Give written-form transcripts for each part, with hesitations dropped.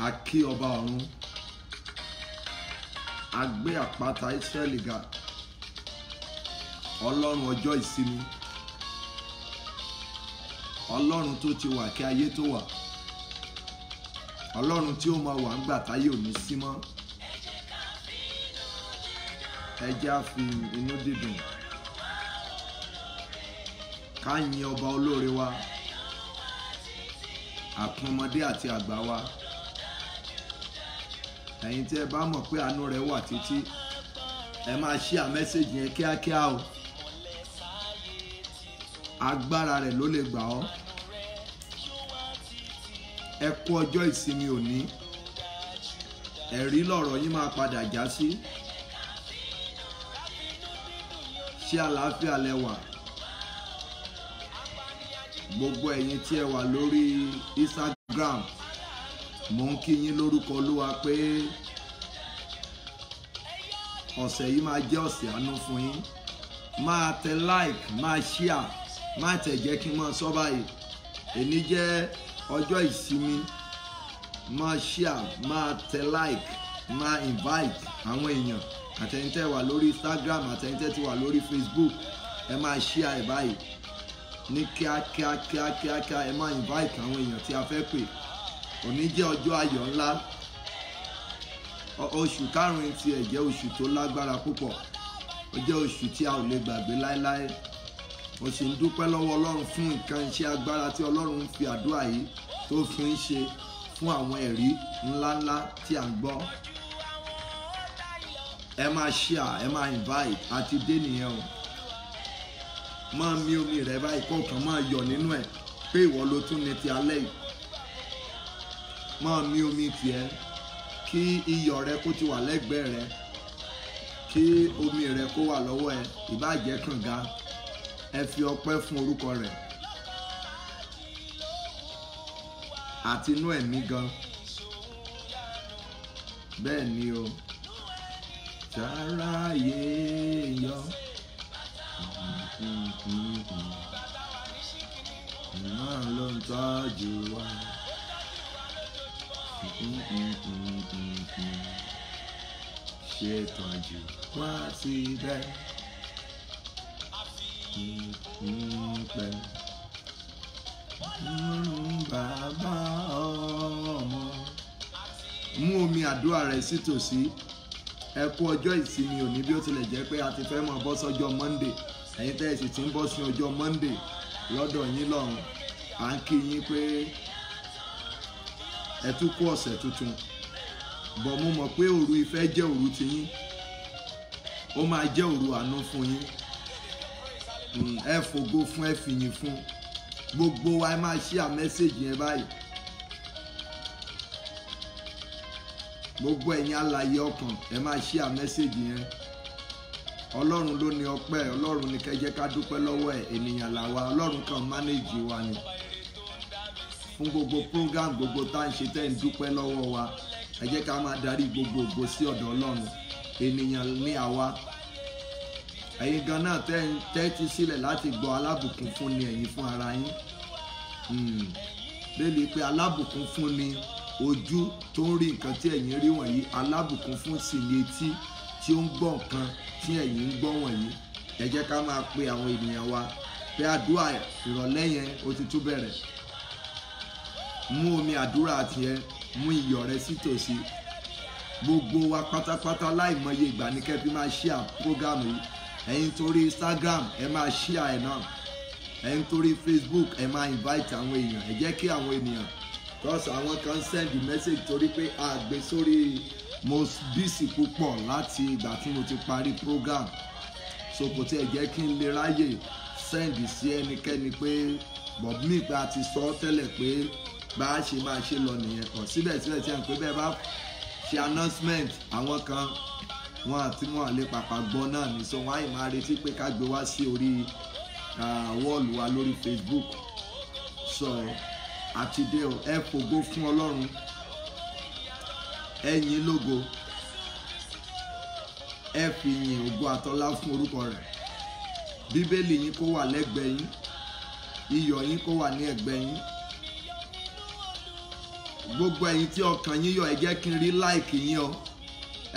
a kí ọba ọ̀run, a gbé àpáta Ísírẹ́lì ga, ọlọ́run ọjọ́ ìsinmi, ọlọ́run tó ti wà kí ayé tó wà, ọlọ́run tí ó máa wà ńgbà táyé ò ní sí mọ́. Ẹ jẹ́ á fi inú dídùn ká yin ọba olóore wa, àpọ́nmọdé àti àgbà wa. Ẹ̀yin tí ẹ bá mọ̀ pé àánú rẹ̀ wà títí, ẹ máa share message yẹn kíákíá o. Agbára rẹ̀ ló lè gbà ọ́. Ẹ kú ọjọ́ ìsinmi òní, ẹ̀rí lọ̀rọ̀ yín máa padà já sí. Ṣé àlàáfíà lẹ wà? Gbogbo ẹ̀yin tí ẹ wà lórí Instagram, mo ń kí yín lórúkọ Olúwa pé ọ̀sẹ̀ yìí máa jẹ́ ọ̀sẹ̀ àánú fún yín. Máa tẹ like, máa share, máa tẹ̀ jẹ́ kí n máa sọ báyìí. Èní jẹ́ ọjọ́ ìsinmi, máa share, máa tẹ like, máa invite àwọn èèyàn. Àtẹ̀yìntẹ́ wà lórí Instagram, àtẹ̀yìntẹ́ ti wà lórí Facebook, ẹ máa share ẹ̀ báyìí ní kíákíá. Ẹ máa invite àwọn èèyàn tí a fẹ́ pè. Òní jẹ́ ọjọ́ ayọ̀ ńlá. Oṣù karùn-ún tí ẹ̀ jẹ́ oṣù tó lágbára púpọ̀. Ó jẹ́ oṣù tí a ò lè gbàgbé láéláé. Mo sì ń dúpẹ́ lọ́wọ́ Ọlọ́run fún nǹkan iṣẹ́ agbára tí Ọlọ́run ń fi àdúrà yìí tó fi ń ṣe fún àwọn ẹ̀rí ńláńlá tí à ń gbọ́. Ẹ máa share, ẹ máa invite, àti dé nìyẹn o. Máa mí omi rẹ báyìí kọ̀ọ̀kan máa yọ̀ nínú ẹ̀ pé ìwọ ló tún ní ti alẹ́ yìí. Máa mí omi tiẹ̀ kí iyọ̀ rẹ kó ti wà lẹ́gbẹ̀ẹ́ rẹ, kí omi rẹ kó wà lọ́wọ́ ẹ, ìbá jẹ́ kànga. Ẹ fi ọpẹ́ fún orúkọ rẹ̀ àti inú ẹ̀mí gan. Bẹ́ẹ̀ ni o. Ṣàráyé yọ̀. Náà ló ń tọ́jú wa. Ṣètọ́jú wá síbẹ̀. Bàbá ọmọ. Mú omi àdúrà rẹ sítòsí. Ẹ kú ọjọ́ ìsinmi òní, bí ó tilẹ̀ jẹ́ pé a ti fẹ́ máa bọ́ sọ́jọ́ Monday. Ẹ̀yin tẹ́ ẹ sì ti ń bọ́ sí ọjọ́ Monday lọ́dọ̀ yín lọ́run. À ń kí yín pé ẹ tún kú ọ̀sẹ̀ tuntun. Bọ̀ mo mọ̀ pé òru ìfẹ́ jẹ́ òru tiyín. Ó máa jẹ́ òru àánú fún yín. Ẹ fògo fún, ẹ fìyìn fún. Gbogbo wa ẹ máa share message yẹn báyìí. Gbogbo ẹ̀yin alààyè ọkàn ẹ máa share message yẹn. Ọlọ́run ló ní ọpẹ́, Ọlọ́run ní kẹ́ jẹ́ ká dúpẹ́ lọ́wọ́ ẹ̀. Ènìyàn làwa, Ọlọ́run kan manage wa ni. Fún gbogbo program gbogbo tá à ń ṣe tẹ́ ń dúpẹ́ lọ́wọ́ wa, ẹ jẹ́ ká máa darí gbogbo ògo sí ọ̀dọ̀ Ọlọ́run. Ènìyàn ní àwa. Ẹ̀yin gan náà tẹ́tí sílẹ̀ láti gbọ́ alábùkún fún ni ẹ̀yin fún ara yín. Bẹ́ẹ̀ni pé alábùkún fún ni ojú tó ń rí nǹkan tí ẹ̀yin rí wọ̀nyí. Alábùkún fún sì ni etí tí ó ń gbọ́ nǹkan tí ẹ̀yin ń gbọ́ wọ̀nyí. Ẹ jẹ́ ká máa pe àwọn ènìyàn wa pé àdúrà ìrọ̀lẹ́ yẹn ó ti tún bẹ̀rẹ̀. Mú omi àdúrà tiẹ̀, mú iyọ̀ rẹ sítòsí. Gbogbo wa pátápátá láìmọye ìgbà ní kẹ́ fi máa share program yìí. Ẹ̀yin torí Instagram ẹ máa share ẹ̀ náà. Ẹ̀yin torí Facebook ẹ máa invite àwọn èèyàn. Ẹ jẹ́ kí àwọn ènìyàn, because àwọn kan send message torí pé a gbé sórí, mo busy púpọ̀ láti ìgbà tí mo ti parí program. So kò tí ẹ jẹ́ kí n lè ráyè send sí ẹnikẹ́ni pé bọ̀bí mi pé a ti sọ tẹ́lẹ̀ pé bá a ṣe máa ṣe lọ nìyẹn. Kàn síbẹ̀síbẹ̀ tí à ń pé bẹ́ẹ̀ bá ṣe announcement, àwọn kan wọn àti wọn lè pàpà gbọ́ náà ní. So wọ́n á yìí máa retí pé ká gbé wá sí orí wọ́ọ̀lù wa lórí Facebook. So àti dé o, ẹ fògo fún Ọlọ́run, ẹ yìn lógo, ẹ fi yìn ògo àtọlá fún orúkọ rẹ̀. Bíbélì yín kó wà lẹ́gbẹ̀ẹ́ yín, iyọ̀ yín kó wà ní ẹ̀gbẹ́ yín. gbogbo ẹ̀yin tí ọkàn yín yọ̀ ẹ jẹ́ kí n rí láìkì yín o,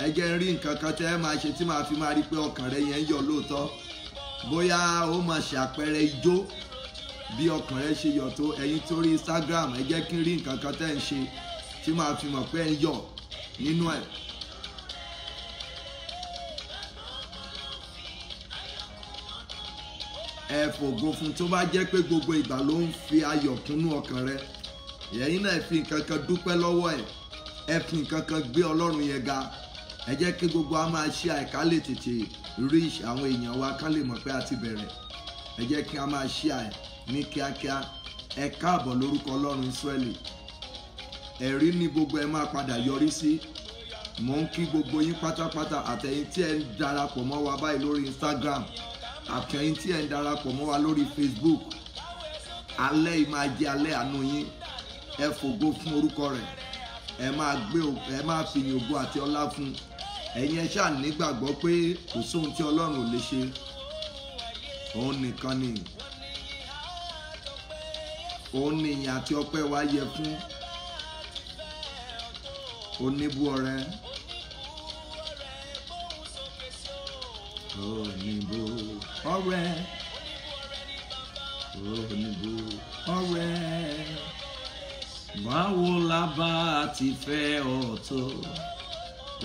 ẹ jẹ́ n rí nǹkan kan tẹ́ ẹ máa ṣe tí màá fi máa rí pé ọkàn rẹ yẹn ń yọ̀ lóòótọ́. Bóyá ó máa ṣe àpẹẹrẹ ijó bí ọkàn rẹ ṣe yọ̀ tó. Ẹ̀yin tó rí Instagram ẹ jẹ́ kí n rí nǹkan kan tẹ́ ẹ ń ṣe tí màá fi mọ̀ pé ẹ ń yọ̀ nínú ẹ̀. Ẹ fògo fún tó bá jẹ́ pé gbogbo ìgbà ló ń fi ayọ̀ kúnnú ọkàn rẹ. Ẹ̀yin náà fi nǹkan kan dúpẹ́ lọ́wọ́ ẹ̀, ẹ fi nǹkan kan gbé Ọlọ́run yẹn ga. Ẹ jẹ́ kí gbogbo a máa ṣe àìká lè tètè rí àwọn èèyàn wa ká lè mọ̀ pé a ti bẹ̀rẹ̀. Ẹ jẹ́ kí a máa ṣe àì ní kíákíá. Ẹ káàbọ̀ lórúkọ Ọlọ́run Ísírẹ́lì. Ẹ̀rí ni gbogbo ẹ máa padà yọrí sí. Mò ń kí gbogbo yín pátápátá, àtẹ̀yin tí ẹ ń darapọ̀ mọ́ wa báyìí lórí Instagram, àtẹ̀yin tí ẹ ń darapọ̀ mọ́ wa lórí Facebook. Alẹ́ yìí máa jẹ́ alẹ́ àánú yín. Ẹ fògo fún orúkọ rẹ̀. Ẹ máa fi ìyìn ògo àti ọlá fún. Ẹ̀yin ẹ ṣáà nígbàgbọ́ pé kò sóhun tí Ọlọ́run ò lè ṣe. Òun nìkan ni. Òun ni ìyìn àti ọpẹ́ wa yẹ fún. Oníbú ọrẹ. Oníbú ọrẹ. Oníbú ọrẹ. Báwo la bá ti fẹ́ ọ tó?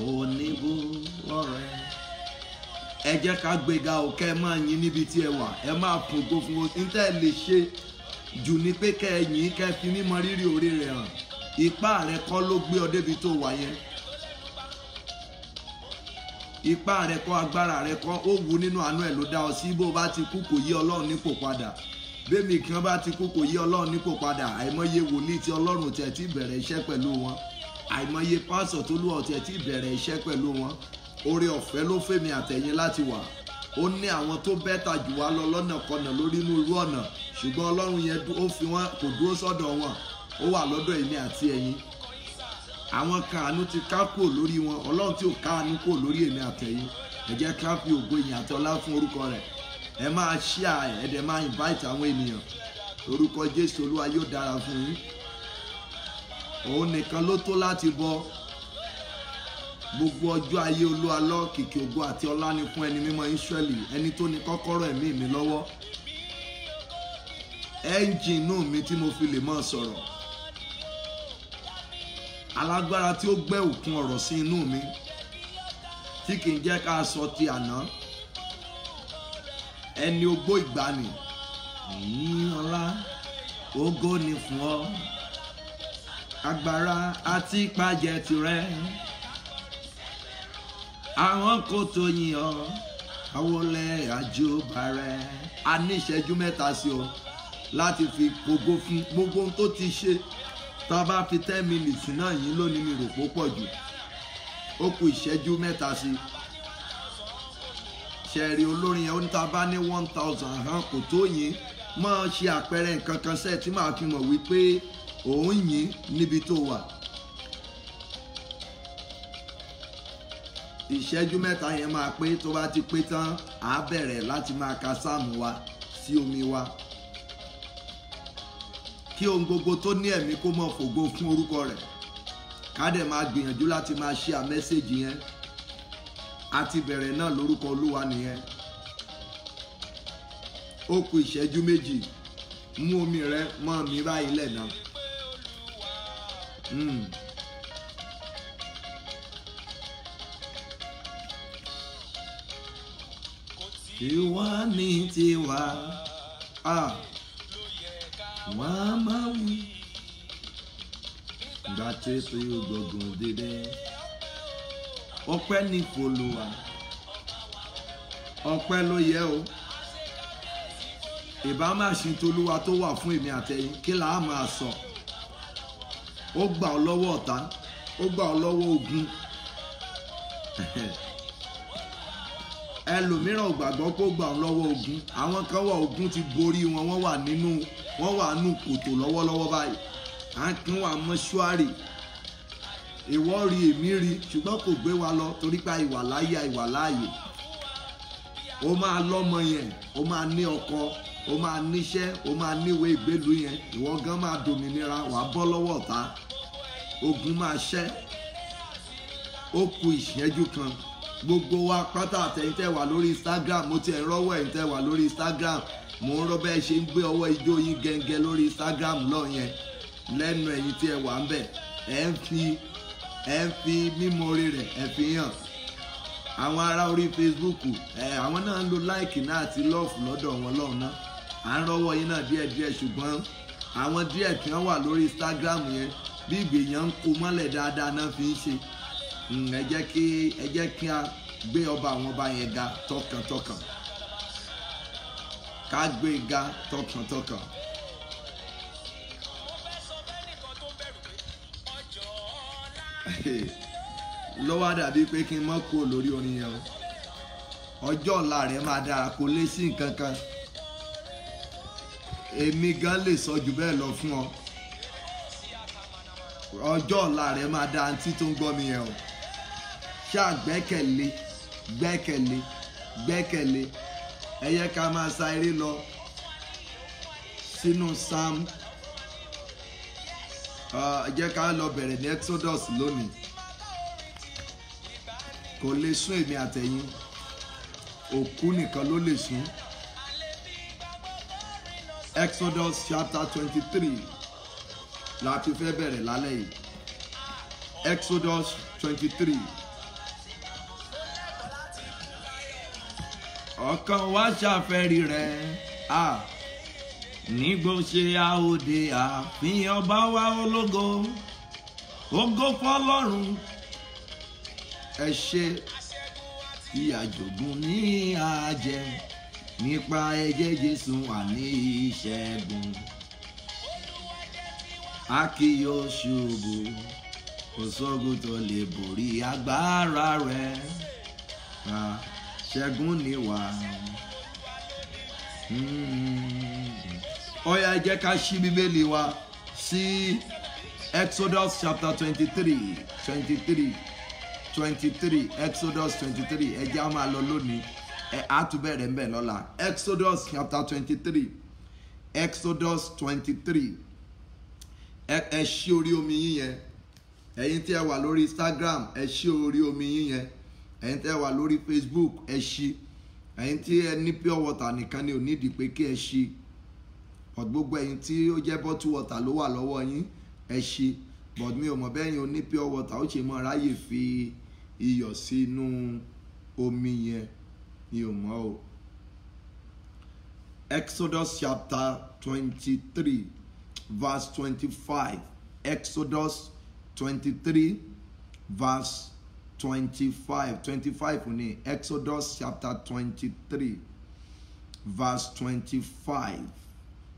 Oníbú ọrẹ. Ẹ jẹ́ ká gbéga o, kẹ́ ẹ máa yìn níbi tí ẹ wà. Ẹ máa fògo fún o. Ní tẹ́ ẹ lè ṣe jù ní pé kẹ́ ẹ yìn, kẹ́ ẹ fi mímọ rírì oore rẹ̀ hàn. Ipá rẹ kọ́ ló gbé ọ débi tó wà yẹn. Ipá rẹ kọ́, agbára rẹ kọ́, ó wù nínú àánú ẹ̀ ló dá ọ sí. Bó bá ti kú kò yí Ọlọ́run nípò padà. Bẹ́ẹ̀ni kan bá ti kú kò yí Ọlọ́run nípò padà. Àìmọye wòlíì tí Ọlọ́run tẹ̀ tí bẹ̀rẹ̀ iṣẹ́ pẹ̀lú wọn. Àìmọye pásọ̀ tó lù ọ̀tẹ̀ tí bẹ̀rẹ̀ iṣẹ́ pẹ̀lú wọn. Oore ọ̀fẹ́ ló fèmí àtẹ̀yìn láti wà. Ó ní àwọn tó bẹ́tà jù wá lọ lọ́nà kọnà lórí inú irú ọ̀nà. Ṣùgbọ́n Ọlọ́run yẹn ó fi wọn kò dúró sọ́dọ̀ wọn. Ó wà lọ́dọ̀ èmi àti ẹ̀yin. Àwọn kan àánú ti ká kúrò lórí wọn. Ọlọ́run tí ò ká àánú kúrò lórí èmi àtẹ̀yin. Ẹ jẹ́ ká fi ògo ìyìn àti ọlá fún orúkọ rẹ̀. Ẹ máa share ẹ dẹ̀ máa invite àwọn ènìyàn. Orúkọ Jésù Olúwa yóò dára fún yín. Òun nìkan ló tó láti bọ. Gbogbo ọjọ́ ayé Olúwa lọ kìkì ògo àti ọlá ni fún ẹni mímọ́ Ísírẹ́lì, ẹni tó ní kọ́kọ́rọ́ ẹ̀mí mi lọ́wọ́. Ẹ́ńjìn inú mi tí mo fi lè máa sọ̀rọ̀. Alágbára tí ó gbẹ́ òkun ọ̀rọ̀ sí inú mi, tí kì í jẹ́ ká sọ ti àná. Ẹni ogbó ìgbàanì. Ìyìn ọlá ògo ni fún ọ. Agbára àti ìpàjẹ́ tirẹ̀. Àwọn kò tó yìn ọ́, àwọlẹ̀ àjọba rẹ̀. A ní ìṣẹ́jú mẹ́ta sí ọ láti fi gbogbo fún gbogbo ohun tó ti ṣe. Tá a bá fi 10 minutes náà yín lónìí mi rò pó pọ̀ jù. Ó kù ìṣẹ́jú mẹ́ta sí. Ṣẹ̀rí olórin yẹn ó ní tá a bá ní 1000 hàn kò tó yín. Máa ṣe àpẹẹrẹ nǹkan kan sẹ́ẹ̀ tí màá fi mọ̀ wípé òun yín níbi tó wà. Ìṣẹ́jú mẹ́ta yẹn máa pé, tó bá ti pé tán á bẹ̀rẹ̀ láti máa ka sáàmù wa sí omi wa. Kí ohun gbogbo tó ní ẹ̀mí kó mọ̀ fògo fún orúkọ rẹ̀. Ká dẹ̀ máa gbìyànjú láti máa share message yẹn. A ti bẹ̀rẹ̀ náà lórúkọ Olúwa nìyẹn. Ó kù ìṣẹ́jú méjì. Mú omi rẹ mọ́ mi báyìí lẹ́nà. Tiwa ni tiwa. Wọ́n á máa wí. Ìgbà tí ètò yóò gbọ̀ngàn dédé. Ọpẹ́ ní f'Olúwa. Ọpẹ́ ló yẹ o. Ìbá máa ṣe t'Olúwa tó wà fún èmi àtẹ̀yin, kí là á máa sọ. Ó gbà ọ́ lọ́wọ́ ọ̀tá. Ó gbà ọ́ lọ́wọ́ ogun. Ẹlòmíràn ò gbàgbọ́ pé ó gbà ọ́ lọ́wọ́ ogun. Àwọn kan wà ogun ti borí wọn, wọ́n wà nínú kòtò lọ́wọ́lọ́wọ́ báyìí. À ń kí wọn mọ́ṣúárì. Ìwọ rí èmi rí, ṣùgbọ́n kò gbé wa lọ torí pé ìwà láàyè. Ó máa lọ́mọ yẹn, ó máa ní ọkọ, ó máa níṣẹ́, ó máa níwèé ìgbélú yẹn. Ìwọ gan máa dòmìnira, wà á bọ́ lọ́wọ́ ọ̀tá. ogun máa ṣẹ́. Ó kù ìṣẹ́jú kan. Gbogbo wa pátá àtẹ̀yìntẹ̀ wà lórí Instagram, mo ti ẹ̀ rọ́wọ́ ẹ̀yìntẹ̀ wà lórí Instagram, mo ń rọ́ bẹ́ẹ̀ ṣe ń gbé ọwọ́ ijó yín gẹ́gẹ́ lórí Instagram lọ́ọ̀ yẹn lẹ́nu ẹ̀yin tí ẹ wà ń bẹ̀ ẹ̀ ń fi mímọ̀ọ́rẹ́ rẹ̀ ẹ̀ fi hàn. Àwọn ará orí Facebook àwọn náà ń lo like náà àti love lọ́dọ̀ wọn lọ́hùn náà, à ń rọ́wọ́ yín náà díẹ̀díẹ̀, ṣùgbọ́n àwọn díẹ̀ tí wọ́n wà lórí Instagram yẹn bí ìgbèyàn ń kó mọ́lẹ̀ dáadáa náà fi ń ṣe. Ẹ jẹ́ kí a gbé ọba àwọn ọba yẹn ga tọkàntọkàn, ká gbé ga tọkàntọkàn. Lọ́wọ́ dàbí pé kí n mọ́ kó lórí orin yẹn o. Ọjọ́ ọ̀la rẹ̀ máa dára, kò lè sí nǹkan kan. Èmi gan lè sọ jù bẹ́ẹ̀ lọ fún ọ. Ọjọ́ ọ̀la rẹ̀ máa dára, àǹtí tó ń gbọ́ mi yẹn o. Ṣáà gbẹ́kẹ̀lé gbẹ́kẹ̀lé gbẹ́kẹ̀lé. Ẹ yẹ ká máa sa eré lọ sínú Psalm. Jẹ́ ká lọ bẹ̀rẹ̀ ní Exodus lónìí. Kò lè sún èmi àtẹ̀yìn, òkú nìkan ló lè sún. Exodus chapter 23 láti fẹ́ bẹ̀rẹ̀ lálẹ́ yìí. Exodus 23. Ọkàn wa ṣàfẹ́rí rẹ̀, nígbò ṣe àòde àfihàn ọba wa ológo, ògo fọ́lọ́run. Ẹ ṣe ìyàjògùn ní àjẹ, nípa ẹ̀jẹ̀ Jésù àní ìṣẹ́gun. A kì yóò ṣubú, kò sógun tó lè borí agbára rẹ̀. Ṣẹ́gun ni wà. Ó yá, jẹ́ ká ṣí Bíbélì wa sí Exodus chapter 23. Exodus 23. Ẹ jẹ́ á máa lọ lónìí. Á tún bẹ̀rẹ̀ ńbẹ̀ lọ́la. Exodus chapter 23. Exodus 23. Ẹ ṣí orí omi yín yẹn. Ẹ̀yin tí ẹ wà lórí Instagram, ẹ ṣí orí omi yín yẹn. Ẹ̀yin tí ẹ wà lórí Facebook, ẹ ṣí. Ẹ̀yin tí ẹ ní pure water nìkan ni ò nídìí pé kí ẹ ṣí. But gbogbo ẹ̀yin tí ó jẹ́ bottle water ló wà lọ́wọ́ yín, ẹ ṣí. But mi ò mọ̀ bẹ́ẹ̀ yín ò ní pure water, ó ṣe mọ́ ráyè fi iyọ̀ sínú omi yẹn, mi ò mọ̀ o. Exodus chapter 23 verse 25. Exodus 23 verse 25. 25 ní Exodus chapter 23 verse 25.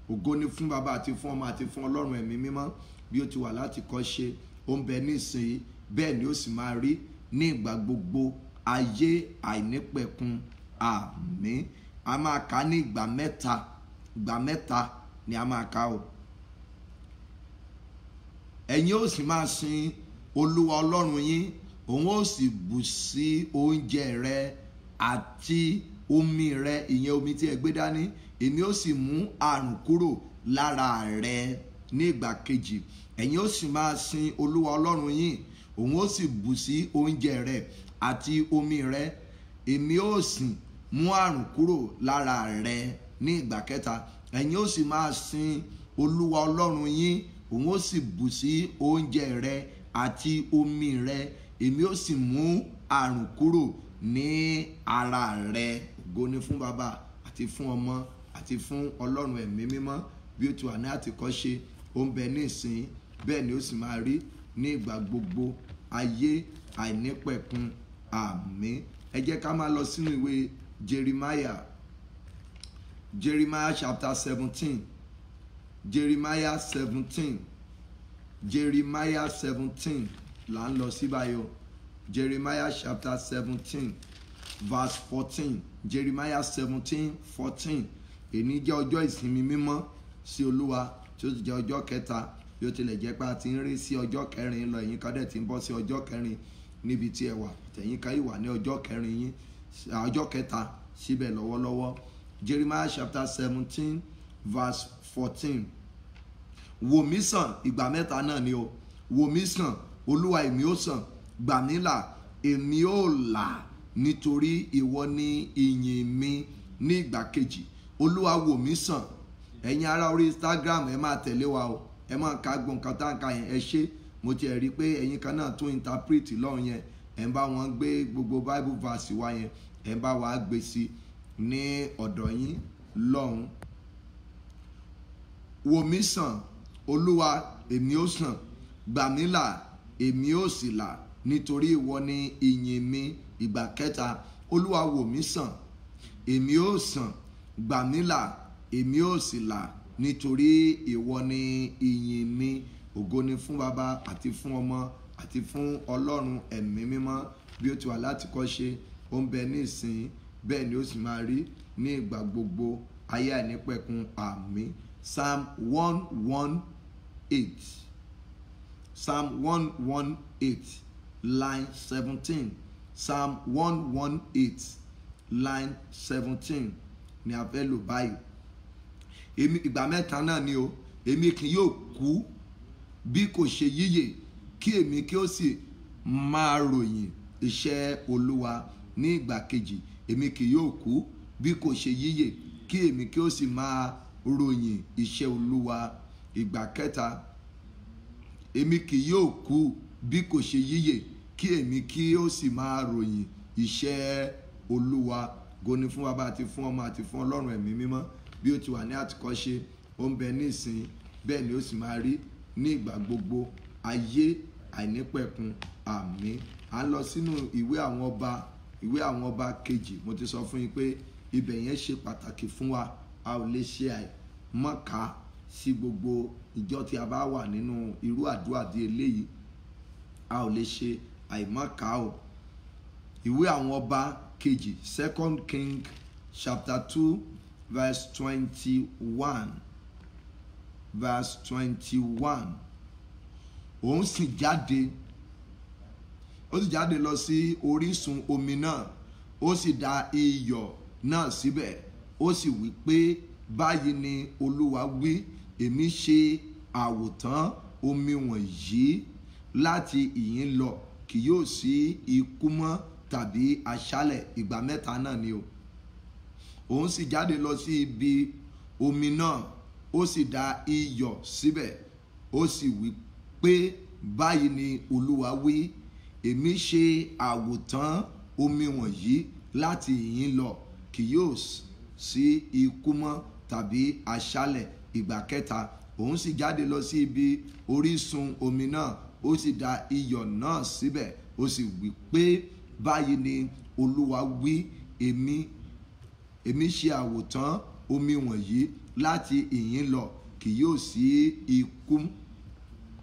Ògo ni fún Baba àti fún Ọmọ àti fún Ọlọ́run ẹ̀mí mímọ́, bí ó ti wà láti kọ́ ṣe, ó ń bẹ nísìnyí, bẹ́ẹ̀ ni ó sì máa rí ní ìgbà gbogbo, ayé àìnípẹ̀kun. Àmín. A máa kà ní ìgbà mẹ́ta ni a máa kà o. Ẹ̀yin ó sì máa sin Olúwa Ọlọ́run yín, òun ó sì bù sí oúnjẹ rẹ àti omi rẹ, ìyẹn omi tí ẹ gbé dání. Èmi ó sì mú àrùn kúrò lára rẹ ní ìgbà kejì. Ẹ̀yin ó sì máa sin Olúwa Ọlọ́run yín, òun ó sì bù sí oúnjẹ rẹ àti omi rẹ. Èmi ó sì mú àrùn kúrò lára rẹ ní ìgbà kẹta. Ẹ̀yin ó sì máa sin Olúwa Ọlọ́run yín, òun ó sì bù sí oúnjẹ rẹ àti omi rẹ. Èmi ó sì mú àrùn kúrò ní ara rẹ. Ògo ni fún Baba àti fún Ọmọ àti fún Ọlọ́run ẹ̀mí mímọ́, bí ó ti wà ní àtìkọ́ṣe, ó ń bẹ ní ìsìn, bẹ́ẹ̀ ni ó sì máa rí ní ìgbà gbogbo, ayé àìnípẹ̀kun. Àmín. Ẹ jẹ́ ká máa lọ sínú ìwé Jeremiah chapter 17. Jeremiah 17 là ń lọ sí báyọ̀. Jeremiah chapter 17 verse 14. Jeremiah 17:14. Èní jẹ́ ọjọ́ ìsinmi mímọ́ sí Olúwa, tí ó ti jẹ́ ọjọ́ kẹta, bí ó tilẹ̀ jẹ́ pé a ti ń rí sí ọjọ́ kẹrin lọ, ẹ̀yin kan dẹ̀ ti ń bọ́ sí ọjọ́ kẹrin níbi tí ẹ wà, tẹ̀yin kan ìwà ní ọjọ́ kẹrin yín, ọjọ́ kẹta síbẹ̀ lọ́wọ́lọ́wọ́. Jeremiah chapter 17 verse 14. Wò mí sàn, ìgbà mẹ́ta náà ni o. wò mí sàn olúwa èmi ó sàn, gbà mí là èmi ó là, nítorí ìwọ ni ìyìn mi. Ní ìgbà kejì, olúwa wò mí sàn. Ẹ̀yin ará orí Instagram ẹ máa tẹ̀lé wa o, ẹ máa ka gbọ̀ǹkan tá ń ka yẹn, ẹ ṣé. Mo ti rí pé ẹ̀yin kan náà tún interpret lọ́run yẹn, ẹ̀ ń bá wọn gbé gbogbo Bible verse wa yẹn, ẹ̀ ń bá wa gbé sí ní ọ̀dọ̀ yín lọ́run. Wò mí sàn olúwa èmi ó sàn, gbà mí là èmi ó sì là, nítorí ìwọ ni ìyìn mi. Ìgbà kẹta, olúwa wò mí sàn èmi ó sàn, gbà mí là èmi ó sì là, nítorí ìwọ ni ìyìn mi. Ògo ni fún Baba àti fún Ọmọ àti fún Ọlọ́run ẹ̀mí mímọ́, bí ó ti wà láti kọ́ ṣe, ó ń bẹ ní ìsìn, bẹ́ẹ̀ ni ó sì máa rí ní ìgbà gbogbo, ayé àìnípẹ̀kun. Àmín. Psalm 118. Psalm 118 line 17. Psalm 118 line 17 ni a fẹ́ lò báyìí. Ìgbà mẹ́ta náà ni o. Èmi kì yóò kú bí kò ṣe yíyè, kí èmi kí ó sì máa ròyìn iṣẹ́ Olúwa. Ní ìgbà kejì, èmi kì yóò kú bí kò ṣe yíyè, kí èmi kí ó sì máa ròyìn iṣẹ́ Olúwa. Ìgbà kẹta, èmi kì yóò kú bí kò ṣe yíyè, kí èmi kí ó sì máa ròyìn iṣẹ́ Olúwa. Ògo ni fún Baba àti fún Ọmọ àti fún Ọlọ́run ẹ̀mí mímọ́, bí ó ti wà ní àtìkọ́ṣe, ó ń bẹ ní ìsìn, bẹ́ẹ̀ ni ó sì máa rí ní ìgbà gbogbo, ayé àìnípẹ̀kun. Àmín. À ń lọ sínú ìwé àwọn ọba kejì. Mo ti sọ fún yín pé ibẹ̀ yẹn ṣe pàtàkì fún wa, a ò lè ṣe àìmọ̀ká sí gbogbo ìjọ tí a bá wà nínú irú àdúrà di eléyìí, a ò lè ṣe àìmọ̀ká o. Ìwé àwọn ọba kejì, 2 King chapter 2 verse 21. Verse 21. Òun sì jáde lọ sí orísun omi náà, ó sì dà iyọ̀ náà síbẹ̀, ó sì wí pé báyìí ni Olúwa wí, èmi ṣe àwòtán omi wọ̀nyí láti ìhín lọ, kì yóò sí ikú mọ́ tàbí aṣálẹ̀. Ìgbà mẹ́ta náà ni o. Òun sì jáde lọ sí ibi omi náà, ó sì dà iyọ̀ síbẹ̀, ó sì wí pé báyìí ni Olúwa wí, èmi ṣe àwòtán omi wọ̀nyí láti ìhín lọ, kì yóò sí ikú mọ́ tàbí aṣálẹ̀. Ìgbà kẹta, òun sì jáde lọ sí ibi orísun omi náà, ó sì dà iyọ̀ náà síbẹ̀, ó sì wí pé báyìí ni Olúwa wí, èmi ṣe àwòtán omi wọ̀nyí láti ìhín lọ, kì yóò sí ikú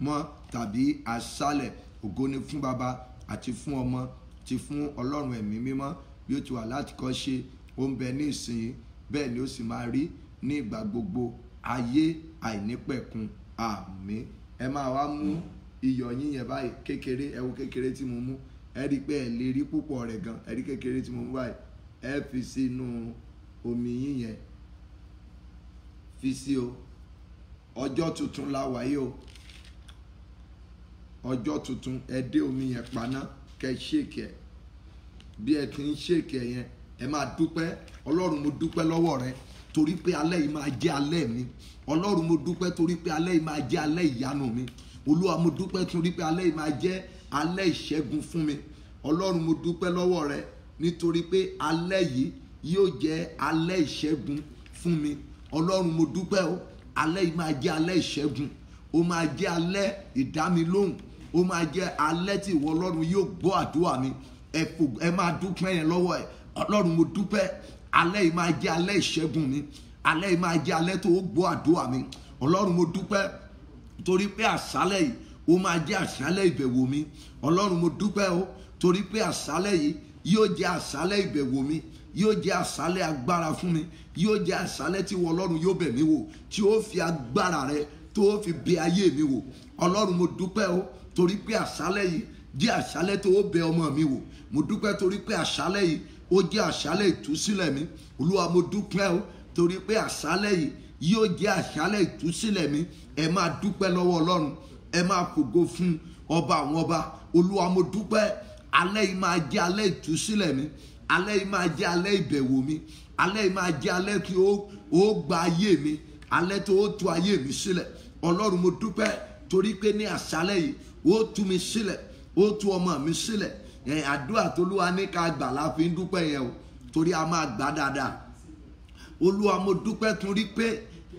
mọ́ tàbí aṣálẹ̀. Ògo ni fún Baba àti fún Ọmọ àti fún Ọlọ́run ẹ̀mí mímọ́, bí ó ti wà láti kọ́ ṣe, ó ń bẹ ní ìsìn, bẹ́ẹ̀ ni ó sì máa rí ní ìgbà gbogbo, ayé àìnípẹ̀kun. Àmín. Ẹ máa wá mú iyọ̀ yín yẹn báyìí kékeré, ẹ wo kékeré tí mo mú, ẹ rí pé ẹ lè rí púpọ̀ rẹ̀ gan, ẹ rí kékeré tí mo mú báyìí, ẹ fi sínú omi yín yẹn, fi sí o. Ọjọ́ tuntun la wà yìí o, ọjọ́ tuntun. Ẹ dé omi yẹn paná, kẹ́ ṣèkì ẹ̀. Bí ẹ ti ń ṣèkì ẹ̀ yẹn, ẹ máa dúpẹ́. Ọlọ́run mo dúpẹ́ lọ́wọ́ rẹ torí pé alẹ́ yìí máa jẹ́ alẹ́ mi. Ọlọ́run mo dúpẹ́ torí pé alẹ́ yìí máa jẹ́ alẹ́ ìyanu mi. Olúwa mo dúpẹ́ torí pé alẹ́ yìí máa jẹ́ alẹ́ ìṣẹ́gun fún mi. Ọlọ́run mo dúpẹ́ lọ́wọ́ rẹ nítorí pé alẹ́ yìí yóò jẹ́ alẹ́ ìṣẹ́gun fún mi. Ọlọ́run mo dúpẹ́ o, alẹ́ yìí máa jẹ́ alẹ́ ìṣẹ́gun, ó máa jẹ́ alẹ́ ìdámilóhùn, ó máa jẹ́ alẹ́ tí ìwọ Ọlọ́run yóò gbọ́ àdúrà mi. Ẹ máa dúpẹ́ yẹn lọ́wọ́ ẹ̀. Ọlọ́run mo dúpẹ́, alẹ́ yìí máa jẹ́ alẹ́ ìṣẹ́gun mi, alẹ́ yìí máa jẹ́ alẹ́ tó gbọ́ àdúrà mi. Ọlọ́run mo dúpẹ́ torí pé àṣálẹ́ yìí ó máa jẹ́ àṣálẹ́ ìbẹ̀wò mi. Ọlọ́run mo dúpẹ́ o torí pé àṣálẹ́ yìí yóò jẹ́ àṣálẹ́ ìbẹ̀wò mi, yóò jẹ́ àṣálẹ́ agbára fún mi, yóò jẹ́ àṣálẹ́ tí ìwọ Ọlọ́run yóò bẹ̀ mí wò, tí ó fi agbára rẹ tó fi bẹ̀ ayé mi wò. Ọlọ́run mo dúpẹ́ o torí pé àṣálẹ́ yìí jẹ́ àṣálẹ́ tó bẹ̀ ọmọ mi wò. Mo dúpẹ́ torí pé àṣálẹ́ yìí ó jẹ́ àṣálẹ́ ìtúsílẹ̀ mi. Olúwa mo dúpẹ́ o torí pé àṣálẹ́ yìí yóò jẹ́ àṣálẹ́ ìtúsílẹ̀ mi. Ẹ máa dúpẹ́ lọ́wọ́ Ọlọ́run, ẹ máa fògo fún ọba àwọn ọba. Olúwa mo dúpẹ́, alẹ́ yìí máa jẹ́ alẹ́ ìtúsílẹ̀ mi, alẹ́ yìí máa jẹ́ alẹ́ ìbẹ̀wò mi, alẹ́ yìí máa jẹ́ alẹ́ tí ó gba ayé mi, alẹ́ tó ó tú ayé mi sílẹ̀. Ọlọ́run mo dúpẹ́ torí pé ní àṣálẹ́ yìí ó tú mi sílẹ̀, ó tú ọmọ mi sílẹ̀. Àdúrà t'Olúwa ní ká gbà la fi ń dúpẹ́ yẹn o, torí a máa gbà dáadáa. Olúwa mo dúpẹ́ torí pé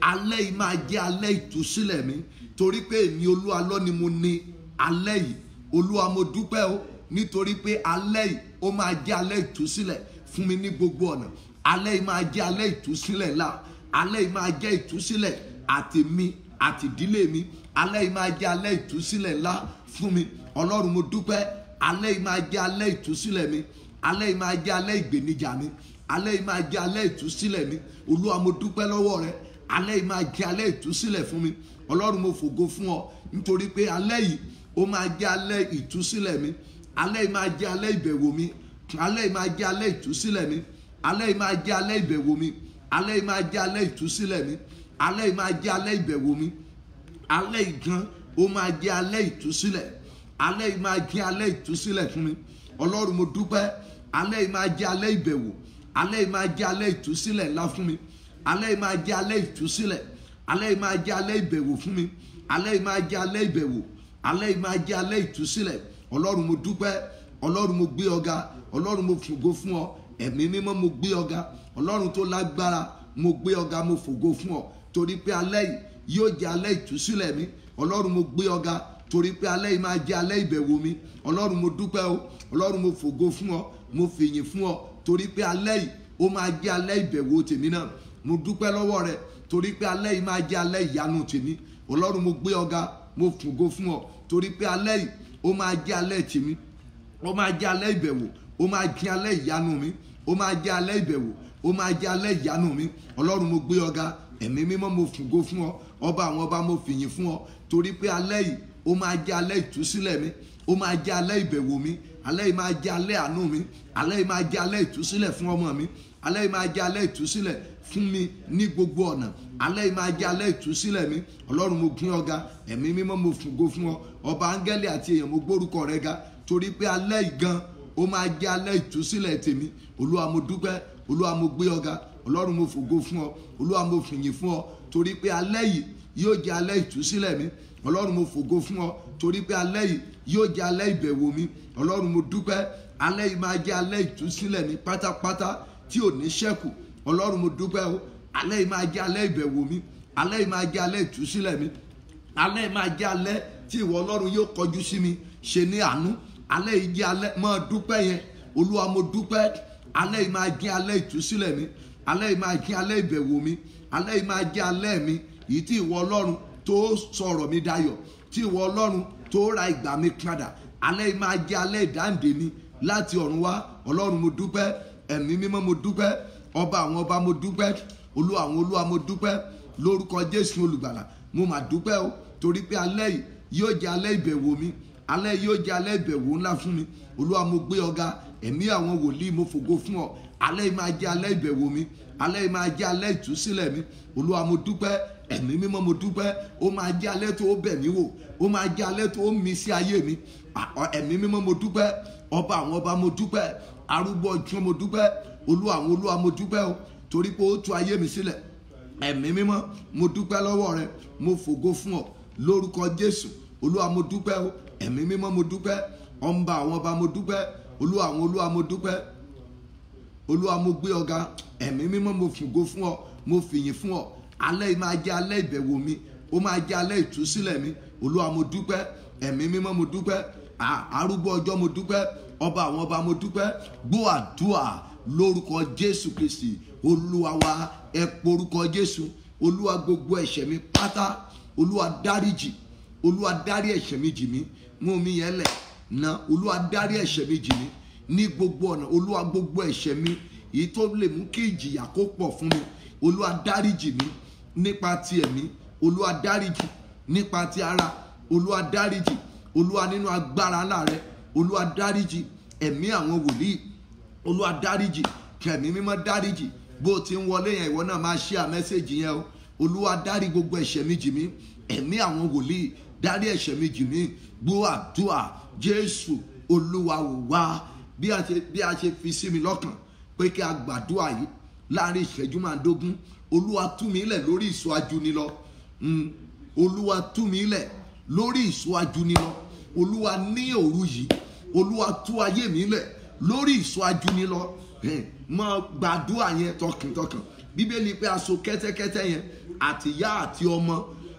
alẹ́ yìí máa jẹ́ alẹ́ ìtúsílẹ̀ mi, torí pé èmi Olúwa ló ni mo ní alẹ́ yìí. Olúwa mo dúpẹ́ o nítorí pé alẹ́ yìí ó máa jẹ́ alẹ́ ìtúsílẹ̀ fún mi ní gbogbo ọ̀nà. Alẹ́ yìí máa jẹ́ alẹ́ ìtúsílẹ̀ ńlá, alẹ́ yìí máa jẹ́ ìtúsílẹ̀ àti mi àti ìdílé mi. Alẹ́ yìí máa jẹ́ alẹ́ ìtúsílẹ̀ ńlá fún mi. Ọlọ́run mo dúpẹ́, alẹ́ yìí máa jẹ́ alẹ́ ìtúsílẹ̀ mi, alẹ́ yìí máa jẹ́ alẹ́ ìgbènijà mi, alẹ́ yìí máa jẹ́ alẹ́ ìtúsílẹ̀ mi. Olúwa mo dúpẹ́ lọ́wọ́ rẹ, alẹ́ yìí máa jẹ́ alẹ́ ìtúsílẹ̀ fún mi. Ọlọ́run mo fògo fún ọ nítorí pé alẹ́ yìí ó máa jẹ́ alẹ́ ìtúsílẹ̀ mi, alẹ́ yìí máa jẹ́ alẹ́ ìbẹ̀wò mi, alẹ́ yìí máa jẹ́ alẹ́ ìtúsílẹ̀ mi, alẹ́ yìí máa jẹ́ alẹ́ ìbẹ̀wò mi, alẹ́ yìí máa jẹ́ alẹ́ ìtúsílẹ̀ mi, alẹ́ yìí máa jẹ́ alẹ́ ìbẹ̀wò mi. Alẹ́ yìí gan ó máa jẹ́ alẹ́ ìtúsílẹ̀, alẹ́ yìí máa jẹ́ alẹ́ ìtúsílẹ̀ fún mi. Ọlọ́run mo dúpẹ́, alẹ́ yìí máa jẹ́ alẹ́ ìbẹ̀wò, alẹ́ yìí máa jẹ́ alẹ́ ìtúsílẹ̀ ńlá fún mi. Alẹ́ yìí máa jẹ́ alẹ́ ìtúsílẹ̀, alẹ́ yìí máa jẹ́ alẹ́ ìbẹ̀wò fún mi. Alẹ́ yìí máa jẹ́ alẹ́ ìbẹ̀wò, alẹ́ yìí máa jẹ́ alẹ́ ìtúsílẹ̀. Ọlọ́run mo dúpẹ́, Ọlọ́run mo gbé ọ̀gá, Ọlọ́run mo fògo fún ọ. Ẹ̀mí mímọ́ mo gbé ọ̀gá, Ọlọ́run tó lágbára mo gbé ọ̀gá, mo fògo fún ọ torí pé alẹ́ yìí yóò jẹ́ alẹ́ ìtúsílẹ̀ mi. Ọlọ́run mo gbé ọ̀gá torí pé alẹ́ yìí máa jẹ́ alẹ́ ìbẹ̀wò mi. Ọlọ́run mo dúpẹ́ o, Ọlọ́run mo fògo fún ọ, mo fìyìn fún ọ torí pé alẹ́ yìí ó máa jẹ́ alẹ́ ìbẹ̀wò tèmi náà. Mo dúpẹ́ lọ́wọ́ rẹ torí pé alẹ́ yìí máa jẹ́ alẹ́ ìyanu tèmi. Ọlọ́run mo gbé ọ̀gá, mo fògo fún ọ torí pé alẹ́ yìí ó máa jẹ́ alẹ́ tèmi, ó máa jẹ́ alẹ́ ìbẹ̀wò, ó máa jẹ́ alẹ́ ìyanu mi, ó máa jẹ́ alẹ́ ìbẹ̀wò, ó máa jẹ́ alẹ́ ìyanu mi. Ọlọ́run mo gbé ọ̀gá, ẹ̀mí mímọ́ mo fògo fún ọ, ọba àwọn ọba mo fìyìn fún ọ torí pé alẹ́ yìí ó máa jẹ́ alẹ́ ìtúsílẹ̀ mi, ó máa jẹ́ alẹ́ ìbẹ̀wò mi, alẹ́ yìí máa jẹ́ alẹ́ àánú mi, alẹ́ yìí máa jẹ́ alẹ́ ìtúsílẹ̀ fún ọmọ mi, alẹ́ yìí máa jẹ́ alẹ́ ìtúsílẹ̀ fún mi ní gbogbo ọ̀nà, alẹ́ yìí máa jẹ́ alẹ́ ìtúsílẹ̀ mi. Ọlọ́run mo gbé ọ̀gá, ẹ̀mí mímọ́ mo fògo fún ọ, ọba áńgẹ́lì àti èèyàn mo gbórúkọ rẹ ga torí pé alẹ́ yìí gan ó máa jẹ́ alẹ́ ìtúsílẹ̀ tèmi. Olúwa mo dúpẹ́, Olúwa mo gbé ọ̀gá, Ọlọ́run mo fògo fún ọ, Olúwa mo fìyìn fún ọ torí pé alẹ́ yìí yóò jẹ́ alẹ́ ìtúsílẹ̀ mi. Ọlọ́run mo fògo fún ọ torí pé alẹ́ yìí yóò jẹ́ alẹ́ ìbẹ̀wò mi. Ọlọ́run mo dúpẹ́, alẹ́ yìí máa jẹ́ alẹ́ ìtúsílẹ̀ mi pátápátá tí ò ní ṣẹ́kù. Ọlọ́run mo dúpẹ́ o, alẹ́ yìí máa jẹ́ alẹ́ ìbẹ̀wò mi, alẹ́ yìí máa jẹ́ alẹ́ ìtúsílẹ̀ mi, alẹ́ yìí máa jẹ́ alẹ́ tí ìwọ Ọlọ́run yóò kọjú sí mi ṣe ní àánú. Alẹ́ yìí jẹ́ alẹ́ máa dúpẹ́ yẹn. Olúwa mo dúpẹ́, alẹ́ yìí máa jẹ́ alẹ́ ìtúsílẹ̀ mi, alẹ́ yìí máa jẹ́ alẹ́ ìbẹ̀wò mi, alẹ́ yìí máa jẹ́ alẹ́ mi èyí tí ìwọ Ọlọ́run tó sọ̀rọ̀ mi dayọ̀, tí ìwọ Ọlọ́run tó ra ìgbà mi padà. Alẹ́ yìí máa jẹ́ alẹ́ ìdáǹdè mi láti ọ̀run wá. Ọlọ́run mo dúpẹ́, ẹ̀mí mímọ́ mo dúpẹ́, ọba àwọn ọba mo dúpẹ́, olúwa àwọn olúwa mo dúpẹ́ lórúkọ Jésù olùgbàlà. Mo mà dúpẹ́ o torí pé alẹ́ yìí yóò jẹ́ alẹ́ ìbẹ̀wò mi, alẹ́ yìí yóò jẹ́ alẹ́ ìbẹ̀wò ńlá fún mi. Olúwa mo gbé ọ̀gá, ẹ̀mí àwọn wòlíì mo fògo fún ọ. Alẹ́ yìí máa jẹ́ alẹ́ ìbẹ̀wò mi, alẹ́ yìí máa jẹ́ alẹ́ ìtúsílẹ̀ mi. Olúwa mo dúpẹ́, ẹ̀mí mímọ́ mo dúpẹ́, ó máa jẹ́ alẹ́ tó bẹ̀ mí wò, ó máa jẹ́ alẹ́ tó mí sí ayé mi. Ẹ̀mí mímọ́ mo dúpẹ́, ọba àwọn ọba mo dúpẹ́, arúgbó ọjọ́ mo dúpẹ́, olúwa àwọn olúwa mo dúpẹ́ o torí pé ó tú ayé mi sílẹ̀. Ẹ̀mí mímọ́ mo dúpẹ́ lọ́wọ́ rẹ, mo fògo fún ọ lórúkọ Jésù. Olúwa mo dúpẹ́ o, ẹ̀mí mímọ́ mo dúpẹ́, ọba àwọn ọba mo dúpẹ́, olúwa àwọn olúwa mo dúpẹ́. Olúwa mo gbé ọ̀gá, ẹ̀mí mímọ́ mo fògo fún ọ, mo fìyìn fún ọ. Alẹ́ yìí máa jẹ́ alẹ́ ìbẹ̀wò mi, ó máa jẹ́ alẹ́ ìtúsílẹ̀ mi. Olúwa mo dúpẹ́, ẹ̀mí mímọ́ mo dúpẹ́, arúgbó ọjọ́ mo dúpẹ́, ọba àwọn ọba mo dúpẹ́. Gbọ́ àdúrà lórúkọ Jésù Kristi olúwa wa. Ẹ porúkọ Jésù. Olúwa gbogbo ẹ̀ṣẹ̀ mi pátá, olúwa dáríjì, olúwa dárí ẹ̀ṣẹ̀ mi jì mí. Mú mi yẹn lẹ̀ ná, olúwa dárí ẹ̀ṣẹ̀ mi jì mí ní gbogbo ọ̀nà. Olúwa gbogbo ẹ̀ṣẹ̀ mi èyí tó lè mú kí ìjìyà kó pọ̀ fún mi, olúwa dáríjì mí nípa ti ẹ̀mí, olúwa dáríjì nípa ti ara, olúwa dáríjì, olúwa nínú agbára ńlá rẹ, olúwa dáríjì. Ẹ̀mí àwọn wòlíì, olúwa dáríjì, kẹ̀mí mímọ́ dáríjì. Bó ti ń wọlé yẹn ìwọ náà máa share message yẹn o. Olúwa dárí gbogbo ẹ̀ṣẹ̀ mi jì mí. Ẹ̀mí àwọn wòlíì dárí ẹ̀ṣẹ̀ mi jì mí. Gbọ́ àdúrà Jésù Olúwa wá. Bí a ṣe fi sí mi lọ́kàn pé kí a gbàdúrà yìí láàrin ìṣẹ́jú márùndógún. Olúwa tú mi lẹ̀ lórí ìṣọ́ ajúnilọ. Olúwa tú mi lẹ̀ lórí ìṣọ́ ajúnilọ. Olúwa ní òru yìí, Olúwa tú ayé mi lẹ̀ lórí ìṣọ́ ajúnilọ. Mọ gbàdúrà yẹn tọkàntọkàn. Bíbélì pé aṣọ kẹ́tẹ́kẹ́tẹ́ yẹn àti ìyá àti ọmọ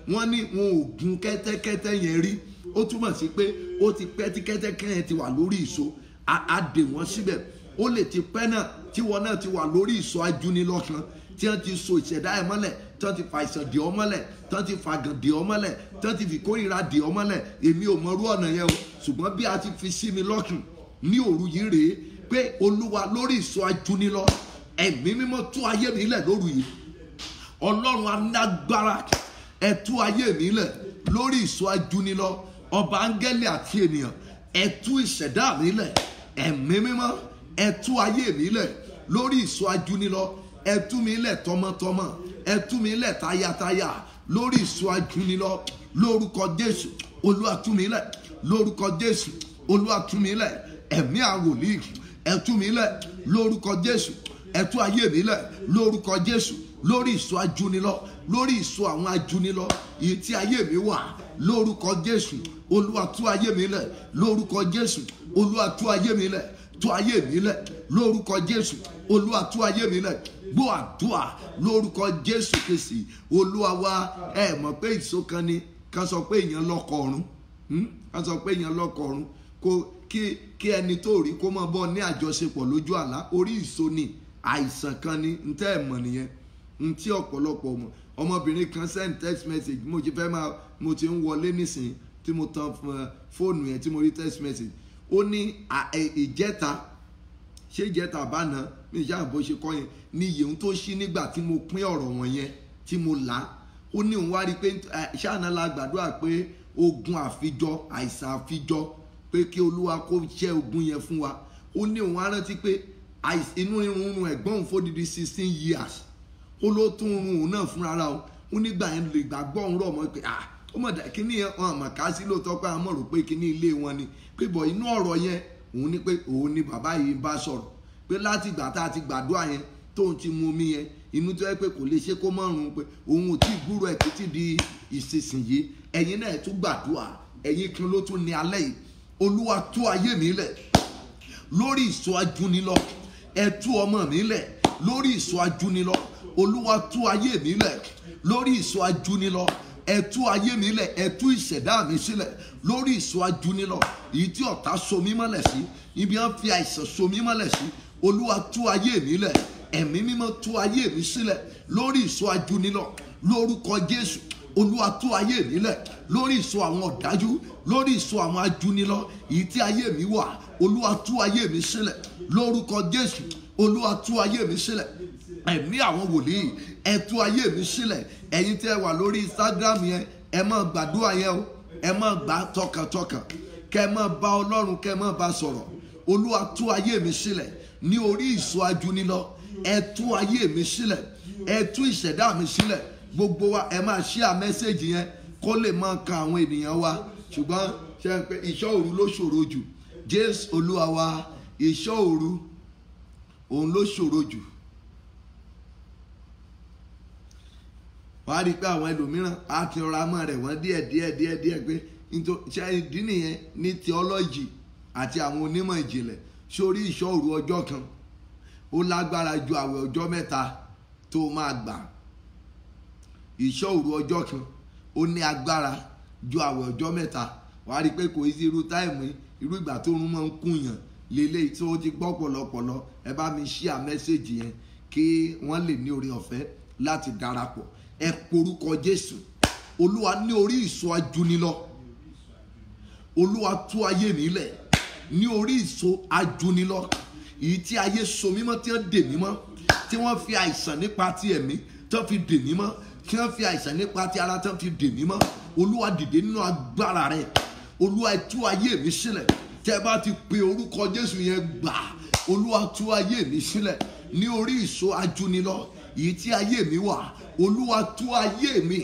wọ́n ní wọn ò gun kẹ́tẹ́kẹ́tẹ́ yẹn rí. Ó túmọ̀ sí pé ó ti pẹ́ tí kẹ́tẹ́kẹ́tẹ́ yẹn ti wà lórí ìṣọ́. A dè wọ́n síbẹ̀. Ó lè ti pẹ́ náà tí wọn náà ti wà lórí ìṣọ́ ajúnilọ kan, tí wọ́n ti so ìṣẹ̀dá ẹ̀ mọ́lẹ̀, tí wọ́n ti fa àìsàn dè ọ́ mọ́lẹ̀, tí wọ́n ti fa àgàn dè ọ́ mọ́lẹ̀, tí wọ́n ti fi kórìíra dè ọ́ mọ́lẹ̀. Èmi ò mọrú ọ̀nà yẹn o, ṣùgbọ́n bí a ti fi sí mi lọ́kàn ní òru yìí rèé pé Olúwa lórí ìṣọ́ ajúnilọ, ẹ̀mí mímọ́ tú ayé mi lẹ̀ lóru yìí. Ọlọ́run alágbára, ẹ tú ayé mi lẹ̀ lórí ìṣọ́ ajúnilọ. Ọba áńgẹ́lì àti ènìyàn, ẹ tú ìṣẹ̀dá mi lẹ̀. Ẹ̀mí mímọ́, ẹ tú ayé mi lẹ̀ lórí ìṣọ́ ajúnilọ. Ẹ tú mi lẹ̀ tọmọtọmọ, ẹ tú mi lẹ̀ tayátayá lórí ìṣọ́ ajúnilọ. Lórúkọ Jésù, Olúwa tú mi lẹ̀. Lórúkọ Jésù, Olúwa tú mi lẹ̀. Ẹ̀mí àwòlíì, ẹ tú mi lẹ̀ lórúkọ Jésù. Ẹ tú ayé mi lẹ̀ lórúkọ Jésù lórí ìṣọ́ ajúnilọ, lórí ìṣọ́ àwọn ajúnilọ èyí tí ayé mi wà lórúkọ Jésù. Olúwa tú ayé mi lẹ̀ lórúkọ Jésù. Olúwa tú ayé mi lẹ̀, tú ayé mi lẹ̀ lórúkọ Jésù. Olúwa tú ayé mi lẹ̀. Gbọ́ àdúrà lórúkọ Jésù Kristi Olúwa wa. Ẹ mọ̀ pé ìṣó kan ni ká sọ pé èèyàn lọ́kọ ọ̀run, ká sọ pé èèyàn lọ́kọ ọ̀run kí ẹni tó rí kó máa bọ́ ní àjọṣepọ̀ lójú àlá. Orí ìṣó ni àìsàn kan ni ntẹ́ ẹ̀ mọ̀ nìyẹn. Ntí ọ̀pọ̀lọpọ̀ mọ̀. Ọmọbìnrin kan send text message, mo ti ń wọlé nísìnyí tí mo tan fóònù yẹn tí mo rí text message. Ó ní ìjẹta, ṣé ìjẹta àbáná mi ìṣe àbò ṣe kọ́ yẹn ní iye tó ṣí nígbà tí mo pín ọ̀rọ̀ wọn yẹn tí mo là á. Ó ní òun wá rí pé ṣáàna la gbàdúrà pé ogun àfijọ, àìsàn àfijọ, pé kí Olúwa kó ṣẹ́ ogun yẹn fún wa. Ó ní òun á rántí pé inú irun ẹ̀gbọ́n òun fódìdí 16 years. Ó ló tún irun òun náà fúnra ra o. Ó nígbà yẹn lè gbàgbọ́ òun rọ̀ mọ́ pé ó mọ̀ dá kíní yẹn wọn àmọ̀ ká sí lóòótọ́ pé àwọn mọ̀ rò pé kíní ilé wọn ni. Pé bọ̀ inú ọ̀rọ̀ yẹn òun ní pé òun ni bàbá yìí bá sọ̀rọ̀. Pé láti ìgbà tá a ti gbàdúrà yẹn tóun ti mu omi yẹn, inú tó yẹ pé kò lè ṣe kó mọ̀rùn pé òun ò tí ì gbúrò ẹ̀ títí di ìsinsìnyí. Ẹ̀yin náà tún gbàdúrà, ẹ̀yin kan ló tún ní alẹ́ yìí. Olúwa tú ayé mi lẹ̀ lórí ìṣọ́ ajúnilọ. Ẹ tú ọmọ mi lẹ̀ lórí ìṣọ́ ajúnilọ. Olúwa tú ayé mi lẹ̀ lórí ìṣọ́ ajúnilọ. Ẹ tú ayé mi lẹ̀, ẹ tú ìṣẹ̀dá mi sílẹ̀ lórí ìṣọ́ ajúnilọ. Èyí tí ọ̀tá so mí mọ́lẹ̀ sí, ibi wọ́n fi àìsàn so mí mọ́lẹ̀ sí. Olúwa tú ayé mi lẹ̀. Ẹ̀mí mímọ́ tú ayé mi sílẹ̀ lórí ìṣọ́ ajúnilọ. Lórúkọ Jésù, Olúwa tú ayé mi lẹ̀ lórí ìṣọ́ àwọn ọ̀dájú, lórí ìṣọ́ àwọn ajúnilọ èyí tí ayé mi wà. Olúwa tú ayé mi sílẹ̀ lórúkọ Jésù. Olúwa tú ayé mi sílẹ̀. Ẹ̀mí àwọn wòlíì, ẹ tú ayé mi sílẹ̀. Ẹ̀yin tẹ́ wà lórí Instagram yẹn, ẹ máa gbàdúrà yẹn o. Ẹ máa gbà tọkàntọkàn. Kẹ́ máa bá Ọlọ́run, kẹ́ máa bá sọ̀rọ̀. Olúwa tú ayé mi sílẹ̀ ní orí ìṣọ́ ajúnilọ. Ẹ tú ayé mi sílẹ̀. Ẹ tú ìṣẹ̀dá mi sílẹ̀. Gbogbo wa ẹ máa share message yẹn kó lè máa kan àwọn ènìyàn wa. Ṣùgbọ́n ṣe ń pé ìṣọ́ òru ló ṣòro jù. Jésù Olúwa wa, ìṣọ́ òru òun ló ṣòro jù. Wàá rí pé àwọn ẹlòmíràn á ti rọra mọ́ rẹ̀ wọ́n díẹ̀ pé ṣe ìdí nìyẹn ní theology àti àwọn onímọ̀ ìjìnlẹ̀. Sórí ìṣọ́ òru ọjọ́ kan ó lágbára ju àwẹ̀ ọjọ́ mẹ́ta tó máa gbà. Ìṣọ́ òru ọjọ́ kan ó ní agbára ju àwẹ̀ ọjọ́ mẹ́ta. Wàá rí pé kò í sí irú táìmù irú ìgbà tó rún máa ń kùnyàn lélẹ́yìí tí ó ti gbọ́ pọ̀lọpọ̀lọ. Ẹ bá mi share message yẹn kí wọ́n lè ní oore ọ̀fẹ́ láti darapọ̀. Ẹ porúkọ Jésù. Olúwa ní orí ìṣọ́ ajúnilọ. Olúwa tú ayé mi lẹ̀ ní orí ìṣọ́ ajúnilọ. Èyí tí ayé so mímọ́ tí wọ́n dè mímọ́, tí wọ́n fi àìsàn nípa ti ẹ̀mí tí wọ́n fi dè mímọ́, tí wọ́n fi àìsàn nípa ti ara tí wọ́n fi dè mímọ́. Olúwa dìde nínú agbára rẹ̀. Olúwa tú ayé mi sílẹ̀. Tẹ́ bá ti pe orúkọ Jésù yẹn gbà. Olúwa tú ayé mi sílẹ̀ ní orí ìṣọ́ ajúnilọ. Èyí tí ayé mi wà. Olúwa tú ayé mi.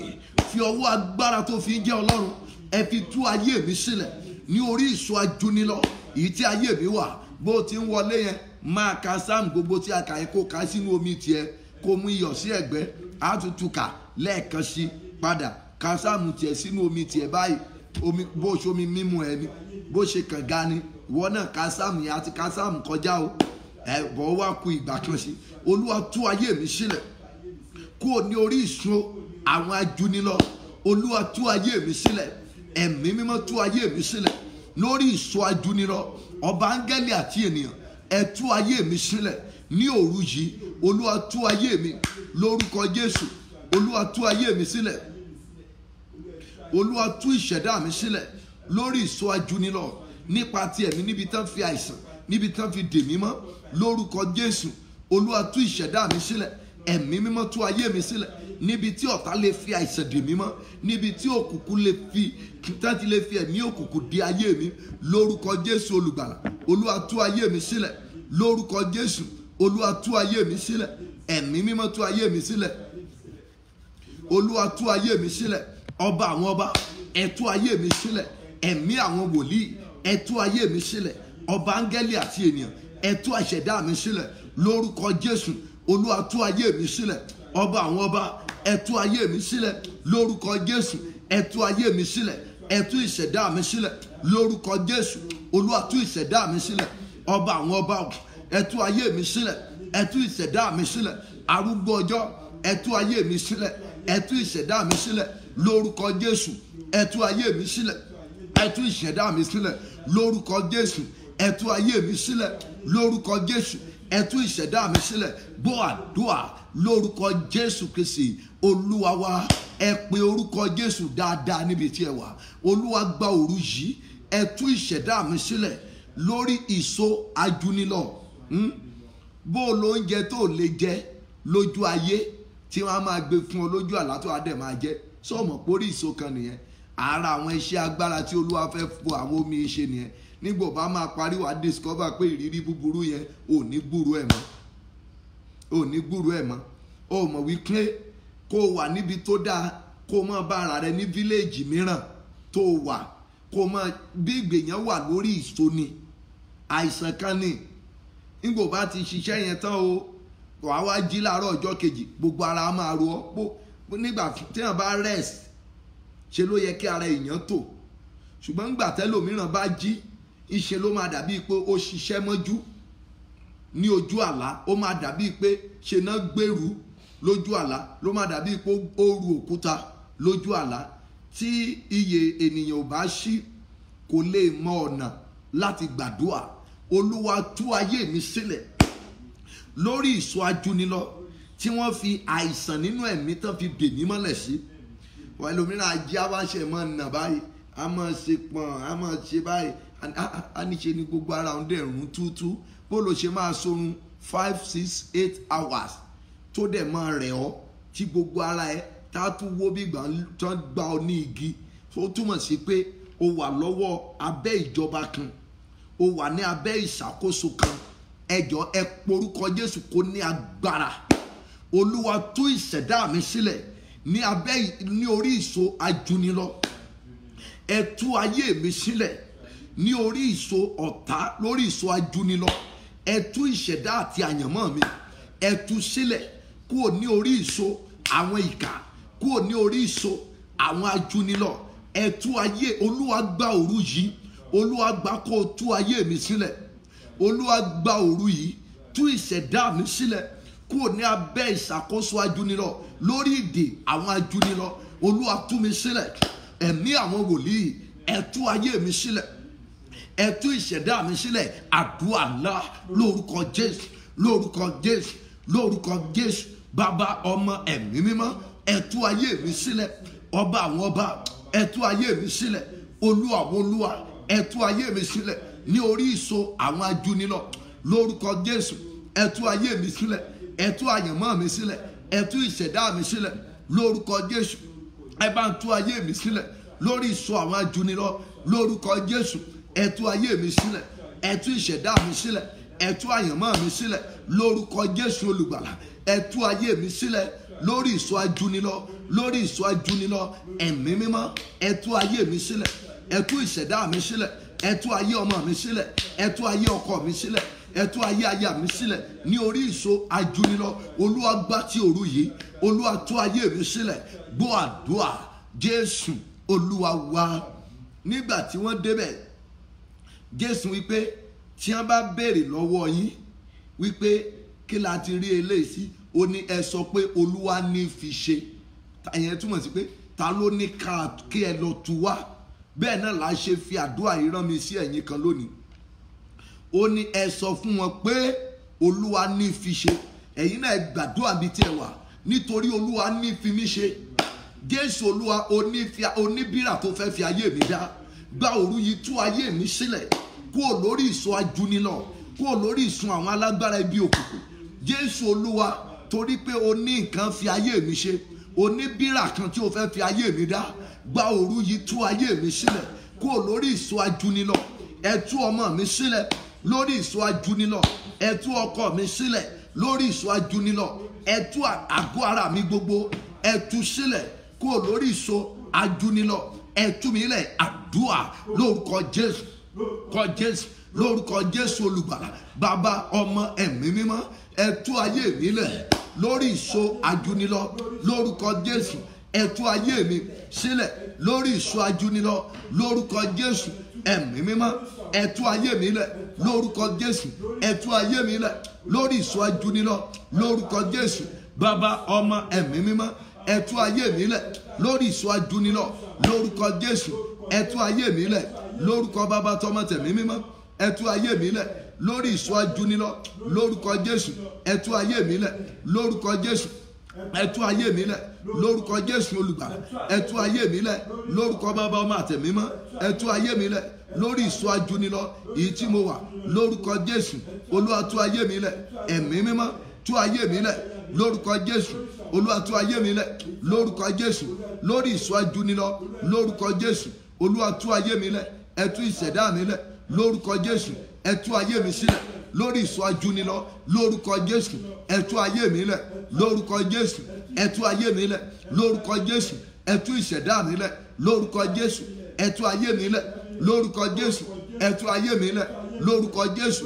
Fi ọwọ́ agbára tó fi ń jẹ́ Ọlọ́run. ẹ fi tú ayé mi sílẹ̀ ní orí ìṣó ajúnilọ èyí tí ayé mi wà. Bó ti ń wọlé yẹn máa ka sáàmù gbogbo tí a kà yẹn kó ka sínú omi tiẹ̀, kó mú iyọ̀ sí ẹ̀gbẹ́, á tutù kà lẹ́ẹ̀kan sí padà ka sáàmù tiẹ̀ sínú omi tiẹ̀ báyìí. Omi bó ṣe omi mímu ẹ ni, bó ṣe kànga ni, ìwọ náà ka sáàmù yẹn àti ka sáàmù kọjá o. Bọ̀ wá ku ìgbà kan sí. Olúwa tú ayé mi sílẹ̀ kúrò ní orí ìṣó àwọn ajúnilọ. Olúwa tú ayé mi sílẹ̀, ẹ̀mí mímọ́ tú ayé mi sílẹ̀ lórí ìṣó ajúnilọ. Ọba áńgẹ́lì àti ènìyàn, ẹ tú ayé mi sílẹ̀ ní òru yìí. Olúwa tú ayé mi lórúkọ Jésù. Olúwa tú ayé mi sílẹ̀. Olúwa tú ìṣẹ̀dá mi sílẹ̀ lórí ìṣó ajúnilọ nípa ti ẹ̀mí, níbi tán fi àìsàn, níbi tán fi dè mí mọ́ lórúkọ Jésù. Olúwa tú ìṣẹ̀dá mi sílẹ̀, ẹ̀mí mímọ́ tú ayé mi sílẹ̀ níbi tí ọ̀tá lè fi àìsàn dè mí mọ́, níbi tí òkùnkùn lè fi tàbí lè fi ẹ̀mí òkùnkùn dè ayé mi lórúkọ Jésù olùgbàlà. Olúwa tú ayé mi sílẹ̀ lórúkọ Jésù. Olúwa tú ayé mi sílẹ̀, ẹ̀mí mímọ́ tú ayé mi sílẹ̀. Olúwa tú ayé mi sílẹ̀. Ọba àwọn ọba, ẹ tú ayé mi sílẹ̀. Ẹ̀mí àwọn wòlíì, ẹ tú ayé mi sílẹ̀. Ọba áńgẹ́lì àti ènìyàn, ẹ tú àṣẹdá mi sílẹ̀ lórúkọ Jésù. Olúwa tú ayé mi sílẹ̀. Ọba àwọn ọba, ẹ tú ayé mi sílẹ̀ lórúkọ Jésù. Ẹ tú ayé mi sílẹ̀, ẹ tú ìṣẹ̀dá mi sílẹ̀ lórúkọ Jésù. Olúwa tú ìṣẹ̀dá mi sílẹ̀. Ọba àwọn ọba, ẹ tú ayé mi sílẹ̀, ẹ tú ìṣẹ̀dá mi sílẹ̀. Arúgbó ọjọ́, ẹ tú ayé mi sílẹ̀, ẹ tú ìṣẹ̀dá mi sílẹ̀ lórúkọ Jésù. Ẹ tú ayé mi sílẹ̀, ẹ tú ìṣẹ̀dá mi sílẹ̀ lórúkọ Jésù. Ẹ tú ayé mi sílẹ̀ lórúkọ Jésù. Ẹ tú ìṣẹ̀dá mi sílẹ̀. Gbọ́ àdúrà lórúkọ Jésù Kristi Olúwa wa. Ẹ pe orúkọ Jésù dáadáa níbi tí ẹ wà. Olúwa gba òru yìí, ẹ tú ìṣẹ̀dá mi sílẹ̀ lórí ìṣó ajúnilọ. Bó ló ń jẹ tó lè jẹ lójú ayé tí wọ́n á máa gbé fún ọ lójú àlá tó adẹ̀ máa jẹ. Sọ̀mọ̀ pórí ìṣó kan nìyẹn. Ara àwọn iṣẹ́ agbára tí Olúwa fẹ́ fọ àwọn omi ṣe nìyẹn. Nígbà bá máa parí wá discover pé ìrírí búburú yẹn ò ní gbúrú ẹ̀ mọ́. Ò ní gbúrú ẹ̀ mọ́. Ó mọ̀ wípé kó wà níbi tó dáa, kó mọ̀ bá ara rẹ ní fíléèjì mìíràn tó wà, kó mọ̀ bí ìgbèyàn wà lórí ìṣó ni. Àìsàn kan ni. Nígbà bá ti ṣiṣẹ́ yẹn tán o, wàá wá jí láàárọ̀ ọjọ́ kejì, gbogbo ara máa ro ọ́. Nígbà tí wọ́n bá rest, ṣe ló yẹ kí ara èèyàn tò. Ṣùgbọ́n nígbà tẹ́lòmíràn bá jí, ìṣe ló máa dàbí pé ó ṣiṣẹ́ mọ́jú ní ojú àlá. Ó máa dàbí pé ṣe náà gbèrú lójú àlá, ló máa dàbí pé ó ru òkúta lójú àlá. Tí iye ènìyàn ò bá ṣí, kò lè mọ ọ̀nà láti gbàdúrà. Olúwa tú ayé mi sílẹ̀ lórí ìṣó ajúnilọ tí wọ́n fi àìsàn nínú ẹ̀mí tán fi dè mí mọ́lẹ̀ sí. Wọ́n ẹlòmíràn ajé abáṣẹ mọ́ nà báyìí, a máa ṣe pọ̀n, a máa ṣe báyìí, a ní ṣe ní gbogbo ara òun dẹ̀rùn túútú. Bó ló ṣe máa sorun 5, 6, 8 hours tó dẹ̀ máa rẹ̀ ọ́ tí gbogbo ara ẹ tá tún wó bí ìgbà tán gbá ọ ní igi. Ó túmọ̀ sí pé o wà lọ́wọ́ abẹ́ ìjọba kan, o wà ní abẹ́ ìṣàkóso kan. Ẹjọ́ ẹ porúkọ Jésù kó ní agbára. Olúwa tú ìṣẹ̀dá mi sílẹ̀ ní orí ìṣó ajúnilọ. Ẹ tú ayé mi sílẹ̀ ní orí ìṣó ọ̀tá, lórí ìṣó ajúnilọ. Ẹ tú ìṣẹ̀dá àti àyànmọ́ mi, ẹ tú sílẹ̀ kúrò ní orí ìṣó àwọn ìkà, kúrò ní orí ìṣó àwọn ajúnilọ. Ẹ tú ayé. Olúwa gba òru yìí, Olúwa gbà kó tú ayé mi sílẹ̀. Olúwa gba òru yìí, tú ìṣẹ̀dá mi sílẹ̀ kúrò ní abẹ́ ìṣàkóso ajúnilọ, lórí ìdè àwọn ajúnilọ. Olúwa tú mi sílẹ̀. Ẹ̀mí àwọn wòlíì, ẹ tú ayé mi sílẹ̀, ẹ tú ìṣẹ̀dá mi sílẹ̀. Àdúrà ńlá lórúkọ Jésù, lórúkọ Jésù, lórúkọ Jésù. Bàbá, ọmọ, ẹ̀mí mímọ́, ẹ tú ayé mi sílẹ̀. Ọba àwọn ọba, ẹ tú ayé mi sílẹ̀. Olúwa àwọn olúwa, ẹ tú ayé mi sílẹ̀ ní orí ìṣó àwọn ajúnilọ lórúkọ Jésù. Ẹ tú ayé mi sílẹ̀, ẹ tú àyànmọ́ mi sílẹ̀, ẹ tú ìṣẹ̀dá mi sílẹ̀ lórúkọ Jésù. Ẹ bá ń tú ayé mi sílẹ̀ lórí ìṣó àwọn ajúnilọ lórúkọ Jésù. Ẹ tú ayé mi sílẹ̀, ẹ tú ìṣẹ̀dá mi sílẹ̀, ẹ tú àyànmọ́ mi sílẹ̀ lórúkọ Jésù olùgbàlà. Ẹ tú ayé mi sílẹ̀ lórí ìṣọ́ ajúnilọ́, lórí ìṣọ́ ajúnilọ́. Ẹ̀mí mímọ́, ẹ tú ayé mi sílẹ̀, ẹ tú ìṣẹ̀dá mi sílẹ̀, ẹ tú ayé ọmọ mi sílẹ̀, ẹ tú ayé ọkọ mi sílẹ̀, ẹ tú ayé aya mi sílẹ̀ ní orí ìṣọ́ ajúnilọ́. Olúwa gbà tí òru yìí, Olúwa tú ayé mi sílẹ̀. Gbọ́ àdúrà Jésù Olúwa wa. Nígbà tí wọ́n débẹ̀, Jésù wípé tí wọ́n bá béèrè lọ́wọ́ yín wípé kí la ti rí eléyìí sí, ó ní ẹ sọ pé Olúwa ní fi ṣe. Ìyẹn túmọ̀ sí pé ta ló ní kí ẹ lọ tú wá. Bẹ́ẹ̀ náà la ṣe fi àdúrà yìí rán mi sí ẹ̀yin kan lónìí. Ó ní ẹ sọ fún wọn pé Olúwa ní fi ṣe. Ẹ̀yin náà gbàdúrà bí tí ẹ wà, nítorí Olúwa ní fi mí ṣe. Jésù Olúwa oníbírà tó fẹ́ fi ayé mi dá, gba òru yìí tú ayé mi sílẹ̀ kúrò lórí ìṣọ́ ajúnilọ́, kúrò lórí ìsun àwọn alágbára ibi òkùnkùn. Jésù Olúwa, torí pé o ní nǹkan fi ayé mi ṣe, oníbírà kan tí o fẹ́ fi ayé mi dá, gba òru yìí tú ayé mi sílẹ̀ kúrò lórí ìṣọ́ ajúnilọ́. Ẹ tú ọmọ mi sílẹ̀ lórí ìṣọ́ ajúnilọ́, ẹ tú ọkọ mi sílẹ̀ lórí ìṣọ́ ajúnilọ́, ẹ tú àgọ́ ara mi gbogbo, ẹ tú sílẹ̀ kúrò lórí ìṣọ́ ajúnilọ́. Ẹ tú mi lẹ̀. Àdúrà lórúkọ Jésù, kọ Jésù, lórúkọ Jésù olùgbàlà. Bàbá, ọmọ, ẹ̀mí mímọ́, ẹ tú ayé mi lẹ̀ lórí ìṣọ́ ajúnilọ́. Lórúkọ Jésù, ẹ tú ayé mi sílẹ̀ lórí ìṣọ́ ajúnilọ́. Lórúkọ Jésù, ẹ̀mí mímọ́, ẹ tú ayé mi lẹ̀ lórúkọ Jésù. Ẹ tú ayé mi lẹ̀ lórí ìṣọ́ ajúnilọ́. Lórúkọ Jésù, bàbá, ọmọ, ẹ̀mí mímọ́, ẹ tú ayé mi lẹ̀ lórí ìṣọ́ ajúnilọ́. Lórúkọ Jésù, ẹ tú ayé mi lẹ̀ lórúkọ bàbá, tọmọ, tẹ̀mí mímọ́, ẹ tú ayé mi lẹ̀ lórí ìṣọ́ ajúnilọ́. Lórúkọ Jésù, ẹ tú ayé mi lẹ̀ lórúkọ Jésù. Ẹ tú ayé mi lẹ̀ lórúkọ Jésù olùgbàlà. Ẹ tú ayé mi lẹ̀ lórúkọ bàbá, ọmọ, àtẹ̀mí mímọ́. Ẹ tú ayé mi lẹ̀ lórí ìṣọ́ ajúnilọ́ èyí tí mo wà. Lórúkọ Jésù, Olúwa tú ayé mi lẹ̀. Ẹ̀mí mímọ́, tú ayé mi lẹ̀ lórúkọ Jésù. Olúwa tú ayé mi lẹ̀ lórúkọ Jésù lórí ìṣọ́ ajúnilọ́. Lórúkọ Jésù, Olúwa tú ayé mi lẹ̀. Ẹ tú ìṣẹ̀dá mi lẹ̀ lórúkọ Jésù. Ẹ tú ayé mi sílẹ̀ lórí ìṣọ́ ajúnilọ́. Lórúkọ Jésù, ẹ tú ayé mi lẹ̀ lórúkọ Jésù. Ẹ tú ayé mi lẹ̀ lórúkọ Jésù. Ẹ tú ìṣẹ̀dá mi lẹ̀ lórúkọ Jésù. Ẹ tú ayé mi lẹ̀ lórúkọ Jésù. Ẹ tú ayé mi lẹ̀ lórúkọ Jésù.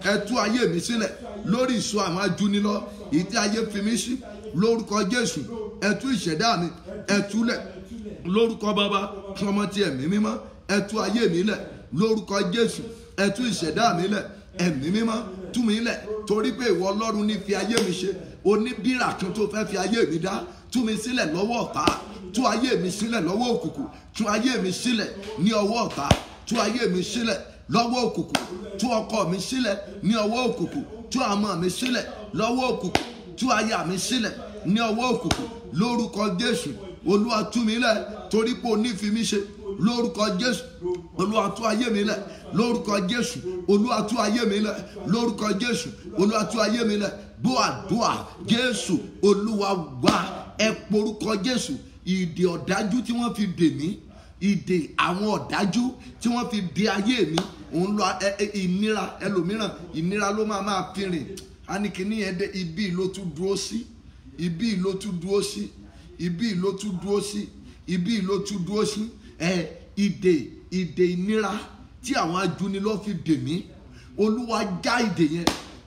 Ẹ tú ayé mi sílẹ̀ lórí ìṣọ́ àwọn ajúnilọ́ èyí tí ayé fi mí sí. Lórúkọ Jésù, ẹ tú ìṣẹ̀dá mi, ẹ tú lẹ̀ lórúkọ bàbá, ọmọ, ti ẹ̀mí mímọ́. Ẹ tú ayé mi lẹ̀ lórúkọ Jésù. Ẹ tú ìṣẹ̀dá mi lẹ̀. Ẹ̀mí mímọ́, tú mi lẹ̀, torí pé ìwọ Ọlọ́run ní fi ayé mi ṣe. Oníbírà kan tó fẹ́ fi ayé mi dá, tú mi sílẹ̀ lọ́wọ́ ọ̀tá. Tú ayé mi sílẹ̀ lọ́wọ́ òkùnkùn. Tú ayé mi sílẹ̀ ní ọwọ́ ọ̀tá. Tú ayé mi sílẹ̀ lọ́wọ́ òkùnkùn. Tú ọkọ mi sílẹ̀ ní ọwọ́ òkùnkùn. Tú ọmọ mi sílẹ̀ lọ́wọ́ òkùnkùn. Tú aya mi sílẹ̀ ní ọwọ́ òkùnkùn. Lórúkọ Jésù, Olúwa tú mi lẹ̀, torí pé o ní fi mí ṣe. Lórúkọ Jésù, Olúwa tú ayé mi lẹ̀. Lórúkọ Jésù, Olúwa tú ayé mi lẹ̀. Lórúkọ Jésù, Olúwa tú ayé mi lẹ̀. Gbọ́ àdúrà Jésù Olúwa wa. Ẹ porúkọ Jésù. Ìdè ọ̀dájú tí wọ́n fi dè mí, ìdè àwọn ọ̀dájú tí wọ́n fi dè ayé mi, òun lọ ìnira. Ẹlòmíràn ìnira ló máa fi rìn. A ní kíní yẹn dé ibi ló tún dúró sí, ibi ló tún dúró sí, ibi ló tún dúró sí, ibi ló tún dúró sí. Ìdè ìnira tí àwọn ajúnilọ́ fi dè mí, Olúwa já ìdè yẹn.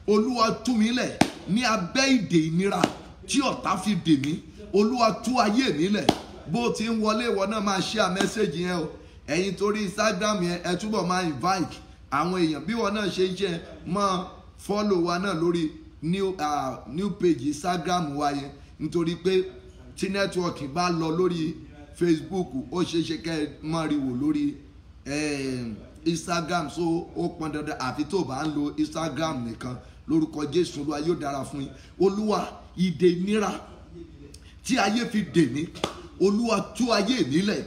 Olúwa tú mi lẹ̀ ní abẹ́ ìdè ìnira tí ọ̀tá fi dè mí. Olúwa tú ayé mi lẹ̀. Bó ti ń wọlé, ìwọ náà máa share message yẹn o. Ẹ̀yin torí Instagram yẹn, ẹ túbọ̀ máa invite àwọn èèyàn. Bí wọn náà ṣe ń ṣe, máa follow wa náà lórí new page Instagram wa yẹn, nítorí pé tí network bá lọ lórí Facebook, ó ṣeéṣe kẹ́ ẹ máa rí wò lórí Instagram. So ó pọn dandan, àfi tó bá ń lo Instagram nìkan. Lórúkọ Jésù, Olúwa yóò dára fún yín. Olúwa, ìdè ìnira tí ayé fi dè mí, Olúwa tú ayé mi lẹ̀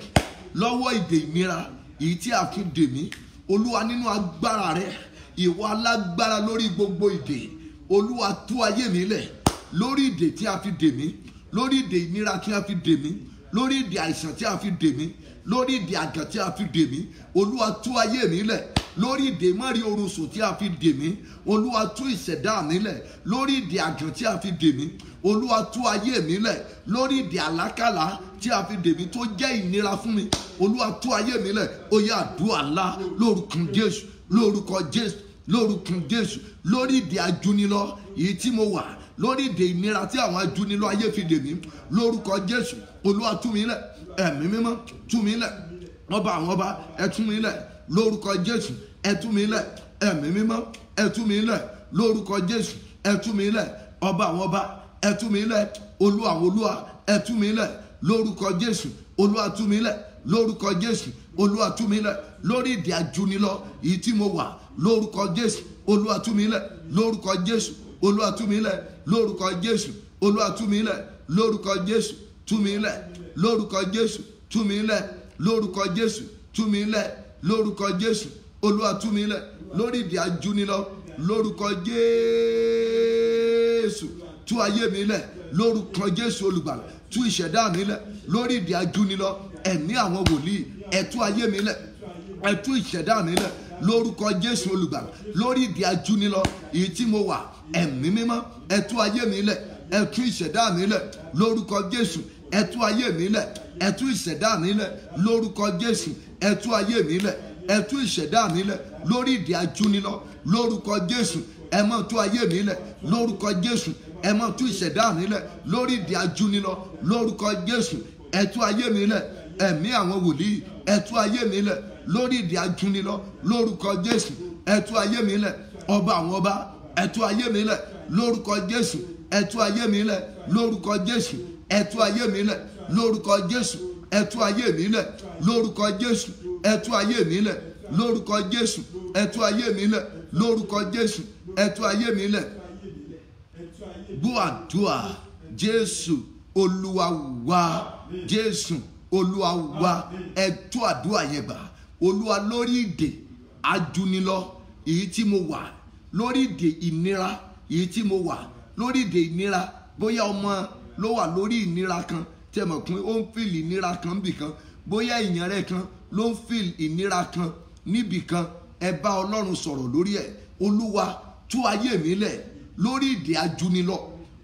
lọ́wọ́ ìdè ìnira èyí tí a fi dè mí. Olúwa, nínú agbára rẹ, ìwọ alágbára lórí gbogbo ìdè, Olúwa tú ayé mi lẹ̀ lórí ìdè tí a fi dè mí, lórí ìdè ìnira tí a fi dè mí, lórí ìdè àìsàn tí a fi dè mí, lórí ìdè àgàn tí a fi dè mí. Olúwa tú ayé mi lẹ̀ lórí ìdè mọ́rí orun sùn tí a fi dè mí, Olúwa tú ìṣẹ̀dá mi lẹ̀. Lórí ìdè àgàn tí a fi dè mí, Olúwa tú ayé mi lẹ̀. Lórí ìdè àlákàlà tí a fi dè mí tó jẹ́ ìnira fún mi, Olúwa tú ayé mi lẹ̀. Ó yá àdúrà ńlá lórúkọ Jésù, lórúkọ Jésù, lórúkọ Jésù. Lórí ìdè ajúnilọ èyí tí mo wà, lórí ìdè ìnira tí àwọn ajúnilọ ayé fi dè mí, lórúkọ Jésù, Olúwa tú mi lẹ̀. Ẹ̀mí mímọ́ tú mi lẹ̀. Ọba àwọn ọba, ẹ tú mi lẹ̀ lórúkọ Jésù, ẹ tú mi lẹ̀. Ẹ̀mí mímọ́, ẹ tú mi lẹ̀ lórúkọ Jésù, ẹ tú mi lẹ̀. Ọba àwọn ọba, ẹ tú mi lẹ̀. Olúwa àwọn olúwa, ẹ tú mi lẹ̀ lórúkọ Jésù. Olúwa tú mi lẹ̀ lórúkọ Jésù. Olúwa tú mi lẹ̀ lórí ìdè ajúnilọ èyí tí mo wà, lórúkọ Jésù. Olúwa tú mi lẹ̀ lórúkọ Jésù. Olúwa tú mi lẹ̀ lórúkọ Jésù. Olúwa tú mi lẹ̀ lórúkọ Jésù. Tú mi lẹ̀ lórúkọ Jésù. Tú mi lẹ̀ lórúkọ Jésù. Tú mi lẹ̀ lórúkọ Jésù. Olúwa tú mi lẹ̀ lórí ìdè ajúnilọ lórúkọ Jésù. Tú ayé mi lẹ̀ lórúkọ Jésù olùgbàlà. Tú ìṣẹ̀dá mi lẹ̀ lórí ìdè ajúnilọ. Ẹ̀mí àwọn wòlíì, ẹ tú ayé mi lẹ̀, ẹ tú ìṣẹ̀dá mi lẹ̀ lórúkọ Jésù olùgbàlà. Lórí ìdè ajúnilọ èyí tí mo wà, ẹ̀mí mímọ́, ẹ tú ayé mi lẹ̀, ẹ tú ìṣẹ̀dá mi lẹ̀ lórúkọ Jésù. Ẹ tú ayé mi lẹ̀, ẹ tú ìṣẹ̀dá mi lẹ̀ lórúkọ Jésù. Ẹ tú ayé mi lẹ̀, ẹ tú ìṣẹ̀dá mi lẹ̀ lórí ìdè ajúnilọ lórúkọ Jésù. Ẹ má tú ayé mi lẹ̀ lórúkọ Jésù. Ẹ má tú ìṣẹ̀dá mi lẹ̀ lórí ìdè ajúnilọ lórúkọ Jésù. Ẹ tú ayé mi lẹ̀. Ẹ̀mí àwọn wòlíì, ẹ tú ayé mi lẹ̀ lórí ìdè ajúnilọ lórúkọ Jésù. Ẹ tú ayé mi lẹ̀. Ọba àwọn ọba, ẹ tú ayé mi lẹ̀ lórúkọ Jésù. Ẹ tú ayé mi lẹ̀ lórúkọ Jésù. Ẹ tú ayé mi lẹ̀ lórúkọ Jésù. Ẹ tú ayé mi lẹ̀ lórúkọ Jésù. Ẹ tú ayé mi lẹ̀ lórúkọ Jésù. Ẹ tú ayé mi lẹ̀ lórúkọ Jésù. Ẹ tú ayé mi lẹ̀. Gbọ́ àdúrà Jésù Olúwa wa, Jésù Olúwa wa. Ẹ tú àdúrà yẹn gbà. Olúwa, lórí ìdè ajúnilọ èyí tí mo wà, lórí ìdè ìnira èyí tí mo wà, lórí ìdè ìnira, bóyá ọmọ ló wà lórí ìnira kan tí ẹ mọ̀ pé ó ń fìlì ìnira kan níbì kan, bóyá ìyàn rẹ̀ kan ló ń fìlì ìnira kan níbì kan, ẹ bá Ọlọ́run sọ̀rọ̀ lórí ẹ̀. Olúwa, tú ayé mi lẹ̀ lórí ìdè ajúnilọ,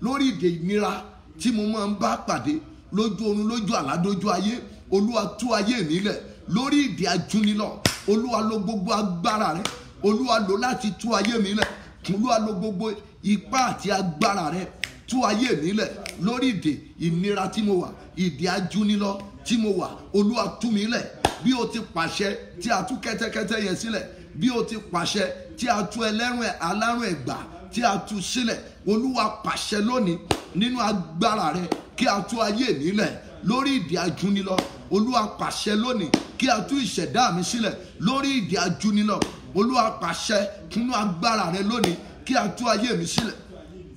lórí ìdè ìnira tí mo máa ń bá pàdé lójú oorun, lójú àlá, lójú ayé. Olúwa, tú ayé mi lẹ̀ lórí ìdè ajúnilọ. Olúwa, lo gbogbo agbára rẹ, Olúwa, lò láti tú ayé mi lẹ̀. Olúwa, lo gbogbo ipá àti agbára rẹ, tú ayé mi lẹ̀ lórí ìdè ìnira tí mo wà, ìdè ajúnilọ tí mo wà. Olúwa, tú mi lẹ̀. Bí o ti pàṣẹ tí a tú kẹ́tẹ́kẹ́tẹ́ yẹn sílẹ̀, bí o ti pàṣẹ tí a tú alárùn ẹ̀gbà tí a tú sílẹ̀, Olúwa, pàṣẹ lónìí nínú agbára rẹ kí a tú ayé mi lẹ̀ lórí ìdè ajúnilọ. Olúwa, pàṣẹ lónìí kí a tú ìṣẹ̀dá mi sílẹ̀ lórí ìdè ajúnilọ. Olúwa, pàṣẹ nínú agbára rẹ lónìí kí a tú ayé mi sílẹ̀,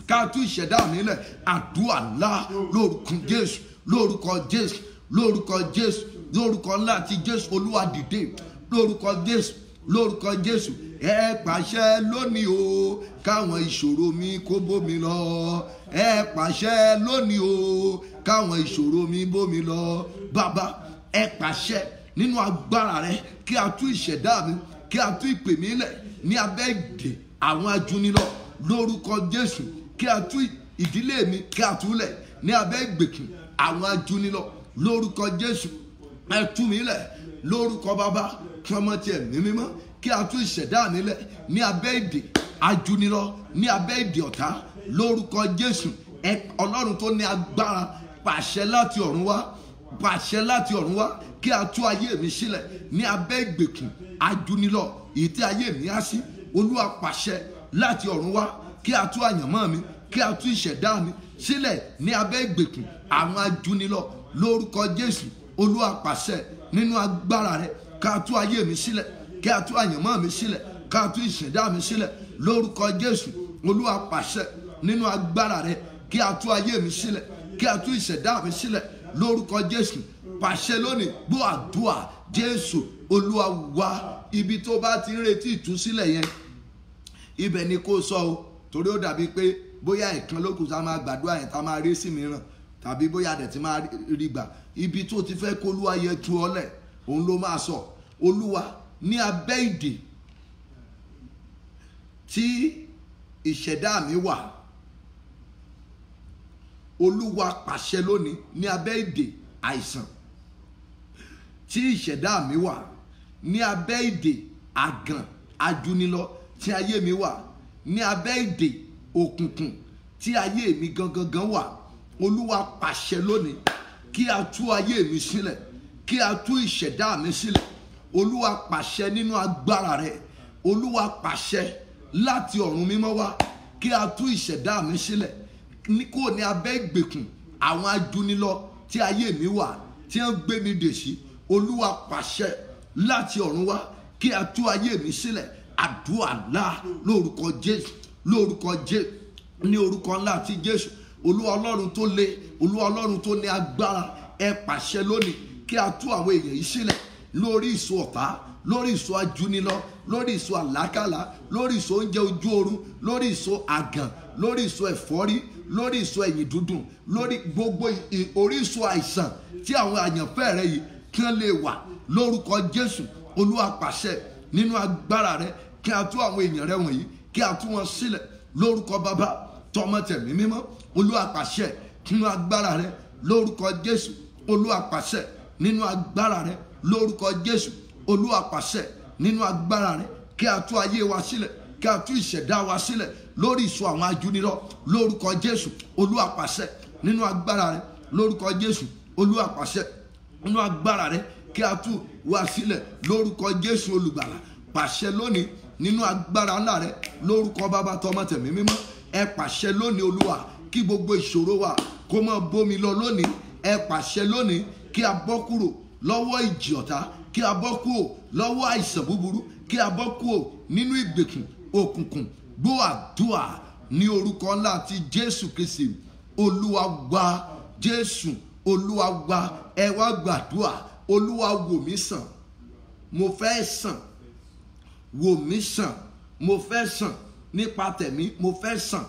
ká tú ìṣẹ̀dá mi lẹ̀. Àdúrà ńlá lórúkọ Jésù, lórúkọ Jésù, lórúkọ Jésù, lórúkọ ńlá ti Jésù. Olúwa, dìde lórúkọ Jésù, lórúkọ Jésù. Ẹ pàṣẹ lónìí o, káwọn ìṣòro mi kó bómi lọ. Ẹ pàṣẹ lónìí o, káwọn ìṣòro mi bómi lọ. Bàbá, ẹ pàṣẹ nínú agbára rẹ kí a tú ìṣẹ̀dá mi, kí a tú ìpè mi lẹ̀ ní abẹ́ ìdè àwọn ajúnilọ lórúkọ Jésù. Kí a tú ìdílé mi, kí a tú lẹ̀ ní abẹ́ ìgbèkùn àwọn ajúnilọ lórúkọ Jésù. Ẹ tú mi lẹ̀ lórúkọ Bàbá, kí ọmọ tiẹ̀ ní mímọ́. Kí a tú ìṣẹ̀dá mi lẹ̀ ní abẹ́ ìdè ajúnilọ, ní abẹ́ ìdè ọ̀tá lórúkọ Jésù. Ọlọ́run tó ní agbára, pàṣẹ láti ọ̀run wá, pàṣẹ láti ọ̀run wá kí a tú ayé mi sílẹ̀ ní abẹ́ ìgbèkùn ajúnilọ èyí tí ayé mi á sí. Olúwa, pàṣẹ láti ọ̀run wá kí a tú àyànmọ́ mi, kí a tú ìṣẹ̀dá mi sílẹ̀ ní abẹ́ ìgbèkùn àwọn ajúnilọ lórúkọ Jésù. Olúwa, pàṣẹ nínú agbára rẹ ká tú ayé mi sílẹ̀, kí a tú àyànmọ́ mi sílẹ̀, ká tú ìṣẹ̀dá mi sílẹ̀ lórúkọ Jésù. Olúwa, pàṣẹ nínú agbára rẹ kí a tú ayé mi sílẹ̀, kí a tú ìṣẹ̀dá mi sílẹ̀ lórúkọ Jésù. Pàṣẹ lónìí. Gbọ́ àdúrà Jésù Olúwa wa. Ibi tó bá ti ń retí ìtúsílẹ̀ yẹn, ibẹ̀ ni kó sọ o, torí ó dàbí pé bóyá ìkan lókùn tá a máa gbàdúrà yẹn tá a máa rí sí mìíràn, tàbí bóyá dẹ̀ ti máa rí gbà. Ibi tó ti fẹ́ kó Olúwa yẹ tú ọ lẹ̀, òun ló máa sọ. Olúwa, ní abẹ́ ìdè tí ìṣẹ̀dá mi wà, Olúwa pàṣẹ lónìí ní abẹ́ ìdè àìsàn. Tí ìṣẹ̀dá mi wà ní abẹ́ ìdè àgàn ajúnilọ, tí ayé mi wà ní abẹ́ ìdè òkùnkùn tí ayé mi gangan wà, Olúwa pàṣẹ lónìí kí a tú ayé mi sílẹ̀, kí a tú ìṣẹ̀dá mi sílẹ̀. Olúwa pàṣẹ nínú agbára rẹ̀, Olúwa pàṣẹ láti ọ̀run mímọ́ wá kí a tú ìṣẹ̀dá mi sílẹ̀ kó ní abẹ́ ìgbèkùn àwọn ajúnilọ tí ayé mi wà, tí wọ́n gbé mi dè sí. Olúwa pàṣẹ láti ọ̀run wá kí a tú ayé mi sílẹ̀. Àdúrà ńlá lórúkọ Jésù, lórúkọ Jésù, ní orúkọ ńlá ti Jésù. Olúwa Ọlọ́run tó le, Olúwa Ọlọ́run tó ní agbára, ẹ pàṣẹ lónìí kí a tú àwọn èèyàn yìí sílẹ̀ lórí ìṣó ọ̀tá, lórí ìṣó ajúnilọ, lórí ìṣó àlákàlà, lórí ìṣó oúnjẹ ojú oorun, lórí ìṣó àgàn, lórí ìṣó ẹ̀fọ́rí, lórí ìṣó ẹ̀yìn dúdùn, lórí gbogbo oríṣun àìsàn tí àwọn àyànfẹ́ rẹ yìí kí wọ́n lè wà lórúkọ Jésù. Olúwa pàṣẹ nínú agbára rẹ kí a tú àwọn èèyàn rẹ wọ̀nyí, kí a tú wọn sílẹ̀ lórúkọ Bàbá, tọmọ, tẹ̀mí mímọ́. Olúwa pàṣẹ nínú agbára rẹ lórúkọ Jésù. Olúwa pàṣẹ nínú agbára rẹ lórúkọ Jésù. Olúwa pàṣẹ nínú agbára rẹ kí a tú ayé wa sílẹ̀, kí a tú ìṣẹ̀dá wa sílẹ̀ lórí ìṣó àwọn ajúnilọ lórúkọ Jésù. Olúwa pàṣẹ nínú agbára rẹ lórúkọ Jésù. Olúwa pàṣẹ nínú agbára rẹ kí a tú wa sílẹ̀ lórúkọ Jésù olùgbàlà. Pàṣẹ lónìí nínú agbára ńlá rẹ lórúkọ Bàbá, tọmọ, tẹ̀mí mímọ́. Ẹ pàṣẹ lónìí Olúwa kí gbogbo ìṣòro wa kó má bómi lọ lónìí. Ẹ pàṣẹ lónìí kí a bọ́ kúrò lọ́wọ́ ìjì ọ̀tá, kí a bọ́ kúrò lọ́wọ́ àìsàn búburú, kí a bọ́ kúrò nínú ìgbèkùn òkùnkùn. Gbọ́ àdúrà ní orúkọ ńlá ti Jésù Kristi Olúwa wa. Jésù Olúwa wa. Ẹ wá gbàdúrà. Olúwa wò mí sàn, mo fẹ́ sàn. Wò mí sàn, mo fẹ́ sàn. Nípa tẹ̀mí mo fẹ́ sàn,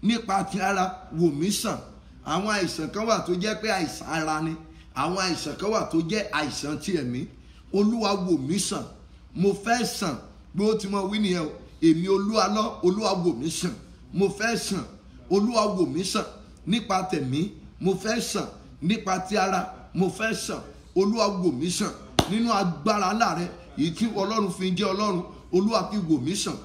nípa ti ara wò mí sàn. Àwọn àìsàn kan wà tó jẹ́ pé àìsàn ara ni, àwọn àìsàn kan wà tó jẹ́ àìsàn ti ẹ̀mí. Olúwa wò mí sàn, mo fẹ́ sàn. Bí ó ti mọ wí nìyẹn o, èmi Olúwa lọ, Olúwa wò mí sàn, mo fẹ́ sàn. Olúwa wò mí sàn nípa tẹ̀mí, mo fẹ́ sàn. Nípa ti ara mo fẹ́ sàn. Olúwa wò mí sàn nínú agbára ńlá rẹ èyí tí Ọlọ́run fi jẹ́ Ọlọ́run. Olúwa fi wò mí sàn,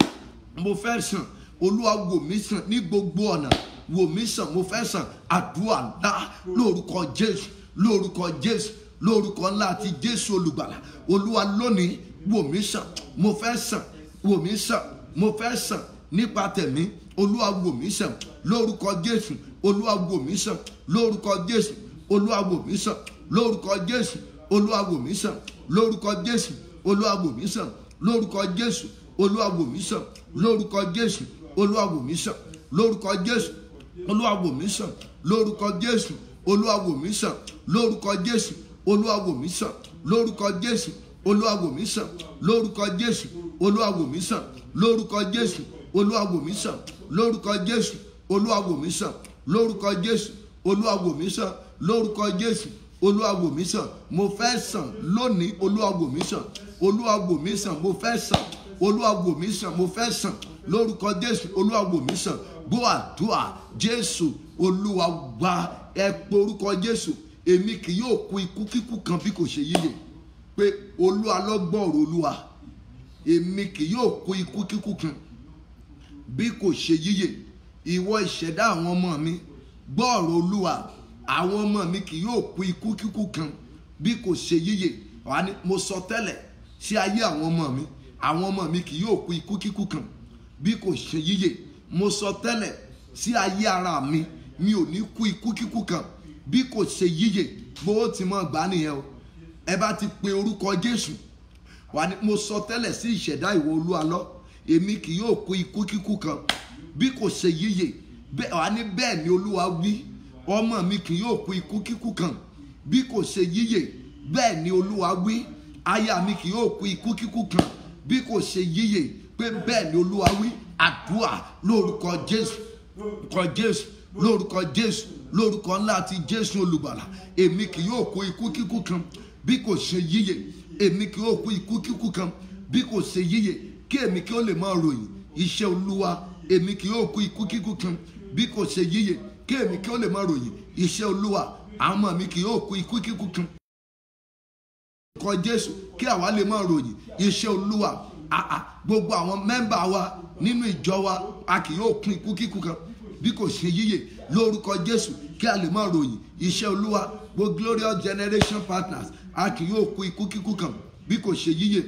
mo fẹ́ sàn. Olúwa wò mí sàn ní gbogbo ọ̀nà. Wò mí sàn, mo fẹ́ sàn. Àdúrà ńlá lórúkọ Jésù, lórúkọ Jésù, lórúkọ ńlá ti Jésù olùgbàlà. Olúwa lónìí wò mí sàn, mo fẹ́ sàn. Wò mí sàn, mo fẹ́ sàn. Nípa tẹ̀mí Olúwa wò mí sàn lórúkọ Jésù. Olúwa wò mí sàn lórúkọ Jésù. Olúwa wò mí sàn lórúkọ Jésù. Olúwa wò mí sàn lórúkọ Jésù. Olúwa wò mí sàn lórúkọ Jésù. Olúwa wò mí sàn lórúkọ Jésù. Olúwa wò mí sàn lórúkọ Jésù. Olúwa wò mí sàn lórúkọ Jésù. Olúwa wò mí sàn lórúkọ Jésù. Olúwa wò mí sàn lórúkọ Jésù. Olúwa wò mí sàn lórúkọ Jésù. Olúwa wò mí sàn lórúkọ Jésù. Olúwa wò mí sàn lórúkọ Jésù. Olúwa wò mí sàn lórúkọ Jésù. Olúwa wò mí sàn lórúkọ Jésù. Olúwa wò mí sàn, mo fẹ́ sàn lónìí. Olúwa wò mí sàn. Olúwa wò mí sàn, mo fẹ́ sàn. Olúwa wò mí sàn, mo fẹ́ sàn lórúkọ Jésù. Olúwa wò mí sàn. Gbọ́ àdúrà. Jésù Olúwa wa. Ẹ pe orúkọ Jésù. Èmi kì yóò kú ikú kíkú kan bí kò ṣe yíyè. Pé Olúwa ló gbọ́ ọ̀rọ̀ Olúwa. Èmi kì yóò kú ikú kíkú kan bí kò ṣe yíyè. Ìwọ ìṣẹ̀dá àwọn ọmọ mi, gbọ́ ọ̀rọ̀ Olúwa. Àwọn ọmọ mi kì yóò kú ikú kíkú kan bí kò ṣe yíyè. Mo sọ tẹ́lẹ̀ sí ayé àwọn ọmọ mi. Àwọn ọmọ mi kì yóò kú ikú kíkú kan bí kò ṣe yíyè. Mo sọ tẹ́lẹ̀ sí ayé ara mi. Mi ò ní kú ikú kíkú kan bí kò ṣe yíyè. Bó ti mọ̀ gbá nìyẹn o. Ẹ bá ti pe orúkọ Jésù. Mo sọ tẹ́lẹ̀ sí ìṣẹ̀dá ìwọ Olúwa lọ. Èmi kì yóò kú ikú kíkú kan bí kò ṣe yíyè. Bẹ́ẹ̀ ni Olúwa wí. Ọmọ mi kì yóò kú ikú kíkú kan bí kò ṣe yíyè. Bẹ́ẹ̀ ni Olúwa wí. Aya mi kì yóò kú ikú kíkú kan bí kò ṣe yíyè. Pé bẹ́ẹ̀ ni Olúwa wí. Àdúrà lórúkọ Jésù, lórúkọ Jésù, lórúkọ Jésù, lórúkọ ńlá ti Jésù olùgbàlà. Èmi kì yóò kú ikú kíkú kan bí kò ṣe yíyè. Èmi kì yóò kú ikú kíkú kan bí kò ṣe yíyè. Kí èmi kí ó lè máa ròyìn iṣẹ́ Olúwa. Èmi kì yóò kú ikú kíkú kan bí kò ṣe yíyè, kí èmi kí ó lè máa ròyìn iṣẹ́ Olúwa. Àwọn ọmọ mi kì yóò kú ikú kíkú kan kọ Jésù, kí àwa lè máa ròyìn iṣẹ́ Olúwa. Gbogbo àwọn mẹ́mbà wa nínú ìjọ wa, a kì yóò kú ikú kíkú kan bí kò ṣe yíyè lórúkọ Jésù, kí a lè máa ròyìn iṣẹ́ Olúwa. Gbogbo Glorious Generation Partners, a kì yóò kú ikú kíkú kan bí kò ṣe yíyè.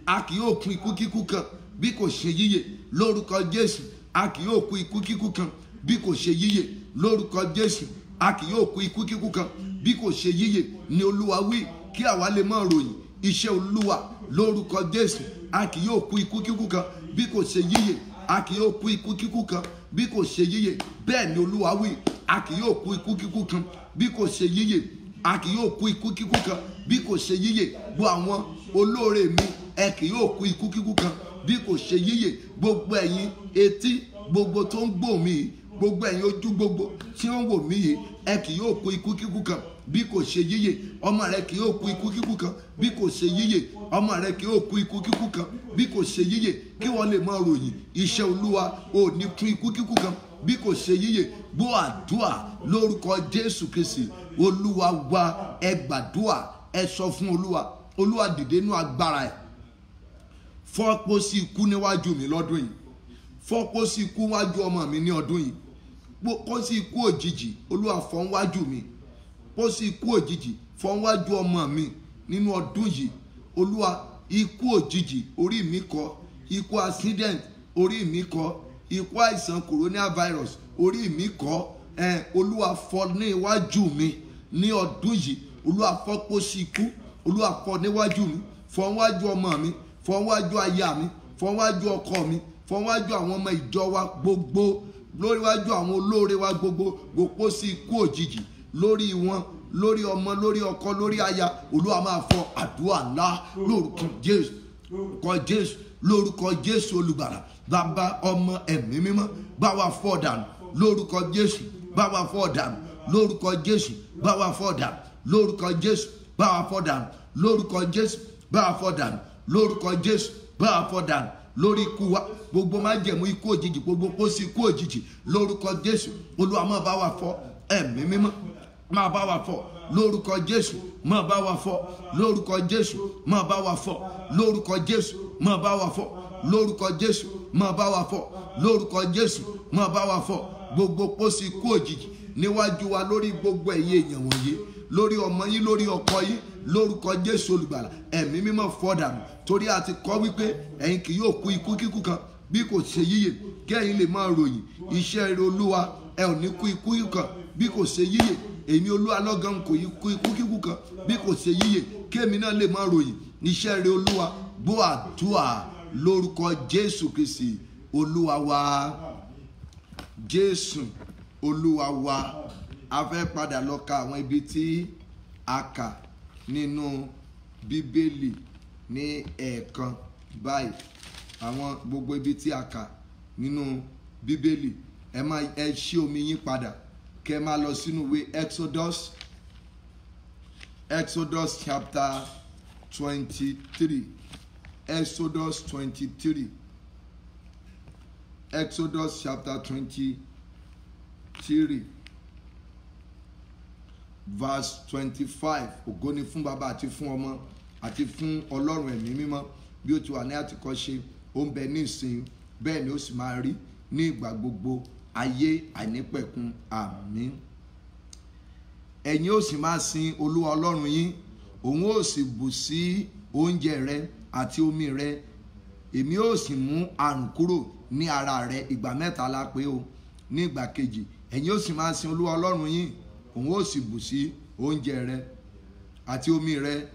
A kì yóò kú ikú kíkú kan bí kò ṣe yíyè lórúkọ Jésù. A kì yóò kú ikú kíkú kan bí kò ṣe yíyè lórúkọ Jésù. A kì yóò kú ikú kíkú kan bí kò ṣe yíyè ni Olúwa wí, kí àwa lè máa ròyìn iṣẹ́ Olúwa lórúkọ Jésù. A kì yóò kú ikú kíkú kan bí kò ṣe yíyè. A kì yóò kú ikú kíkú kan bí kò ṣe yíyè. Bẹ́ẹ̀ ni Olúwa wí, a kì yóò kú ikú kíkú kan bí kò ṣe yíyè. A kì yóò kú ikú kíkú kan bí kò ṣe yíyè. Gbogbo àwọn olóore mi, ẹ kì yóò kú ikú kíkú kan bí kò ṣe yíyè. Gbogbo ẹ̀yin etí gbogbo tó ń gbọ́ mi, gbogbo ẹ̀yin ojú gbogbo tí ó ń wò mí yìí, ẹ kì yóò kú ikú kíkú kan bí kò ṣe yíyè. Ọmọ rẹ kì yóò kú ikú kíkú kan bí kò ṣe yíyè. Ọmọ rẹ kì yóò kú ikú kíkú kan bí kò ṣe yíyè. Kí wọ́n lè máa ròyìn iṣẹ́ Olúwa. Ò ní kú ikú kíkú kan bí kò ṣe yíyè. Gbọ́ àdúrà lórúkọ Jésù Kristi Olúwa wa. Ẹ gbàdúrà, ẹ sọ fún Olúwa. Olúwa dìde nínú agbára ẹ̀. Fọ́pọ̀ sí ikú níwájú mi lọ́dún yìí. Fọ́pọ̀ sí ikú níwájú ọmọ mi ní ọdún yìí. Kó sí ikú òjijì Olúwa fọ́ níwájú mi. Kó sí ikú òjijì fọ́ níwájú ọmọ mi nínú ọdún yìí. Olúwa, ikú òjijì orí mi kọ́, ikú accident orí mi kọ́, ikú àìsàn coronavirus orí mi kọ́. Olúwa fọ́ ní iwájú mi ní ọdún yìí. Olúwa fọ́pọ̀ sí ikú. Olúwa fọ́ níwájú mi, fọ́ níwájú ọmọ mi, fọ́ níwájú aya mi, fọ́ níwájú ọkọ mi, fọ́ níwájú àwọn ọmọ ìjọ wa gbogbo, lóríwájú àwọn olóore wa gbogbo. Gbogbo sí ikú òjijì lórí wọn, lórí ọmọ, lórí ọkọ, lórí aya. Olúwa máa fọ́ àdúrà ńlá lórúkọ Jésù, lórúkọ Jésù, lórúkọ Jésù olùgbàlà. Bàbá, ọmọ, ẹ̀mí mímọ́, bá wa fọ́ dànù lórúkọ Jésù, bá wa fọ́ dànù lórúkọ Jésù, bá wa fọ́ dànù lórúkọ Jésù, bá wa fọ́ dànù lórúkọ Jésù, bá wa fọ́ dànù lórúkọ Jésù, bá wa fọ́ dànù lórí ikú wa. Gbogbo májẹ̀mú ikú òjijì, gbogbo pósí ikú òjijì lórúkọ Jésù. Olúwa máa bá wa fọ́. Ẹ̀mí mímọ́ máa bá wa fọ́ lórúkọ Jésù, máa bá wa fọ́ lórúkọ Jésù, máa bá wa fọ́ lórúkọ Jésù, máa bá wa fọ́ lórúkọ Jésù, máa bá wa fọ́ lórúkọ Jésù, máa bá wa fọ́ gbogbo pósí ikú òjijì níwájú wa, lórí gbogbo ẹ̀yin èèyàn wọ̀nyí, lórí ọmọ yín, lórí ọkọ yín, lórúkọ Jésù olùgbàlà. Ẹ̀mí mímọ́ fọ́ dànù, torí a ti kọ wípé ẹ̀yin kì yóò kú ikú kíkú kan bí kò ṣe yíyè, kí ẹ̀yin lè máa ròyìn iṣẹ́ rere Olúwa. Ẹ ò ní kú ikú kan bí kò ṣe yíyè. Èmi Olúwa lọ́gán kò kú ikú kíkú kan bí kò ṣe yíyè, kí èmi náà lè máa ròyìn iṣẹ́ rere Olúwa. Gbọ́ àdúrà lórúkọ Jésù Kristi Olúwa wa. Jésù Olúwa wa. A fẹ́ padà lọ ka àwọn ibi tí a kà nínú Bíbélì ní ẹ̀ẹ̀kan báyìí. Àwọn gbogbo ibi tí a kà nínú Bíbélì, ẹ ṣí omi yín padà kẹ́ máa lọ sínú ìwé Exodus chapter 23. Exodus 23. Exodus chapter 23 verse 25. Ògo ni fún Baba àti fún Ọmọ àti fún Ọlọ́run ẹ̀mí mímọ́, bí ó ti wà ní àtìkọ́ṣe, ó ń bẹ ní ìsìn, bẹ́ẹ̀ ni ó sì máa rí ní ìgbà gbogbo, ayé àìnípẹ̀kun. Àmín. Ẹ̀yin ó sì máa sin Olúwa Ọlọ́run yín, òun ó sì bù sí oúnjẹ rẹ àti omi rẹ. Èmi ó sì mú àrùn kúrò ní ara rẹ. Ìgbà mẹ́ta la pé o. Ní ìgbà kejì, ẹ̀yin ó sì máa sin Olúwa Ọlọ́run yín, òun ó sì bù sí oúnjẹ rẹ àti omi rẹ.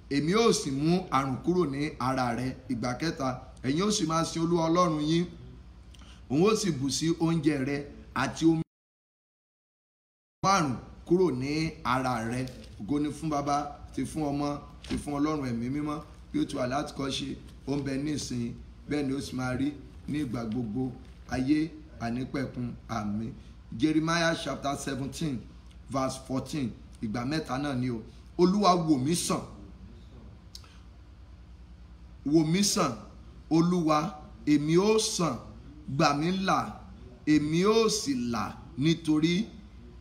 Èmi ó sì mú àrùn kúrò ní ara rẹ. Ìgbà kẹta, ẹ̀yin ó sì máa sin Olúwa Ọlọ́run yín, òun ó sì bù sí oúnjẹ rẹ àti omi àrùn kúrò ní ara rẹ. Ògo ni fún Baba ti fún Ọmọ ti fún Ọlọ́run ẹ̀mí mímọ́, bí ó ti wà láti kọ́ ṣe, ó ń bẹ ní ìsìn, bẹ́ẹ̀ ni ó sì máa rí ní ìgbà gbogbo, ayé àìnípẹ̀kun. Àmín. Jeremiah chapter 17 verse 14. Ìgbà mẹ́ta náà ni o. Olúwa wò mí sàn, wò mí sàn, Olúwa èmi ó sàn, gbà mí là, èmi ó sì là, nítorí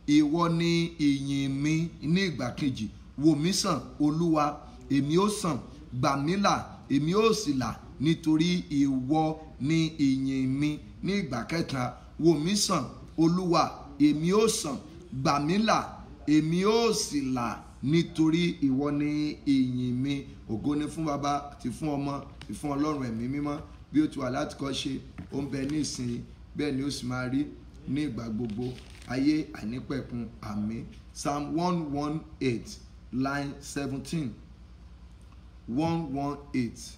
ìwọ ni ìyìn mi. Ní ìgbà kejì, wò mí sàn Olúwa, èmi ó sàn, gbà mí là, èmi ó sì là, nítorí ìwọ ni ìyìn mi. Ní ìgbà kẹta, wò mí sàn Olúwa, èmi ó sàn, gbà mí là, èmi ó sì là, nítorí ìwọ ni ìyìn mi. Ògo ni fún Baba àti fún Ọmọ àti fún Ọlọ́run ẹ̀mí mímọ́, bí ó ti wà láti kọ́ ṣe, ó ń bẹ ní ìsìn, bẹ́ẹ̀ ni ó sì máa rí ní ìgbà gbogbo, ayé àìnípẹ̀kun. Àmín. Psalm 118 line 17. 118.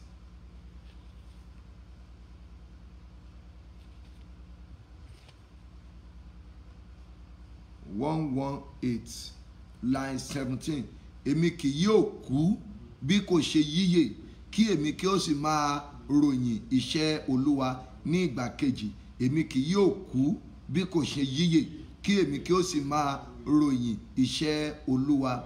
line 17. Èmi kì yóò kú bí kò ṣe yíyè, kí èmi kí ó sì máa ròyìn iṣẹ́ Olúwa. Ní ìgbà kejì, èmi kì yóò kú bí kò ṣe yíyè, kí èmi kí ó sì máa ròyìn iṣẹ́ Olúwa.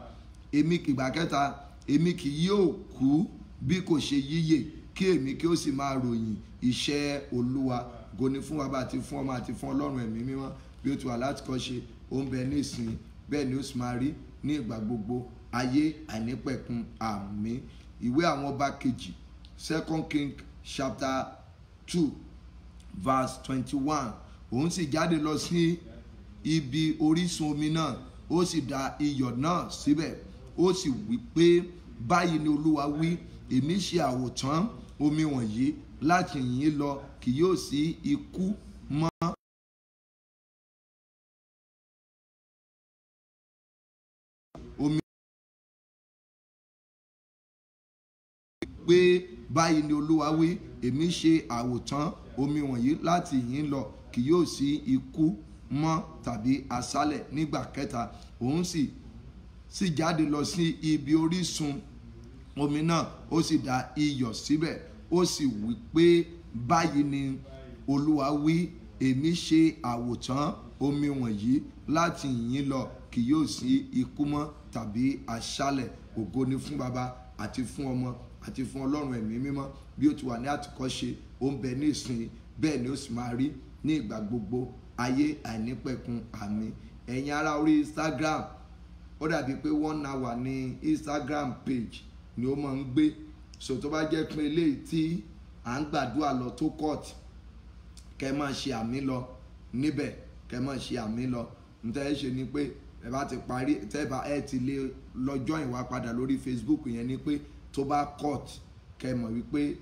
Ìgbà kẹta, èmi kì yóò kú bí kò ṣe yíyè, kí èmi kí ó sì máa ròyìn iṣẹ́ Olúwa. Ògo ni fún Baba àti fún Ọmọ àti fún Ọlọ́run ẹ̀mí mímọ́, bí ó ti wà láti kọ́ ṣe, ó ń bẹ ní ìsìn, bẹ́ẹ̀ ni ó sì máa rí ní ìgbà gbogbo, ayé àìnípẹ̀kun. Àmín. Ìwé àwọn ọba kejì, 2 King chapter 2 verse 21. Òun sì jáde lọ sí ibi orísun omi náà, ó sì da iyọ̀ náà síbẹ̀, ó sì wí pé, báyìí ni Olúwa wí, èmi ṣe àwòtán omi wọ̀nyí láti ìhín lọ, kì yóò sí ikú mọ́. Omi pé báyìí ni Olúwa wí, èmi ṣe àwòtán omi wọ̀nyí láti ìhín lọ, kì yóò sí ikú mọ́ tàbí aṣálẹ̀. Nígbà kẹta, òun sì jáde lọ sí ibi orísun omi náà, ó sì da iyọ̀ síbẹ̀, ó sì wí pé, báyìí ni Olúwa wí, èmi ṣe àwòtán omi wọ̀nyí láti ìhín lọ, kì yóò sí ikú mọ́ tàbí aṣálẹ̀. Ògo ni fún Baba àti fún Ọmọ àti fún Ọlọ́run ẹ̀mí mímọ́, bí ó ti wà ní àtìkọ́ṣe, ó ń bẹ ní ìsìn, bẹ́ẹ̀ ni ó sì máa rí ní ìgbà gbogbo, ayé àìnípẹ̀kun. Àmín. Ẹ̀yin ará orí Instagram, ó dàbí pé 1 hour ní Instagram page ni ó máa ń gbé. So tó bá jẹ́ pé eléyìí tí à ń gbàdúrà lọ tó court, kẹ́ máa ṣe àmì lọ níbẹ̀, kẹ́ máa ṣe àmì lọ. Ǹtẹ́ ẹ ṣe ni pé ẹ bá ti parí, tẹ́bà ẹ ti lè lọ join wa padà lórí Facebook yẹn, ni pé tó bá court, kẹ́ mọ̀ wípé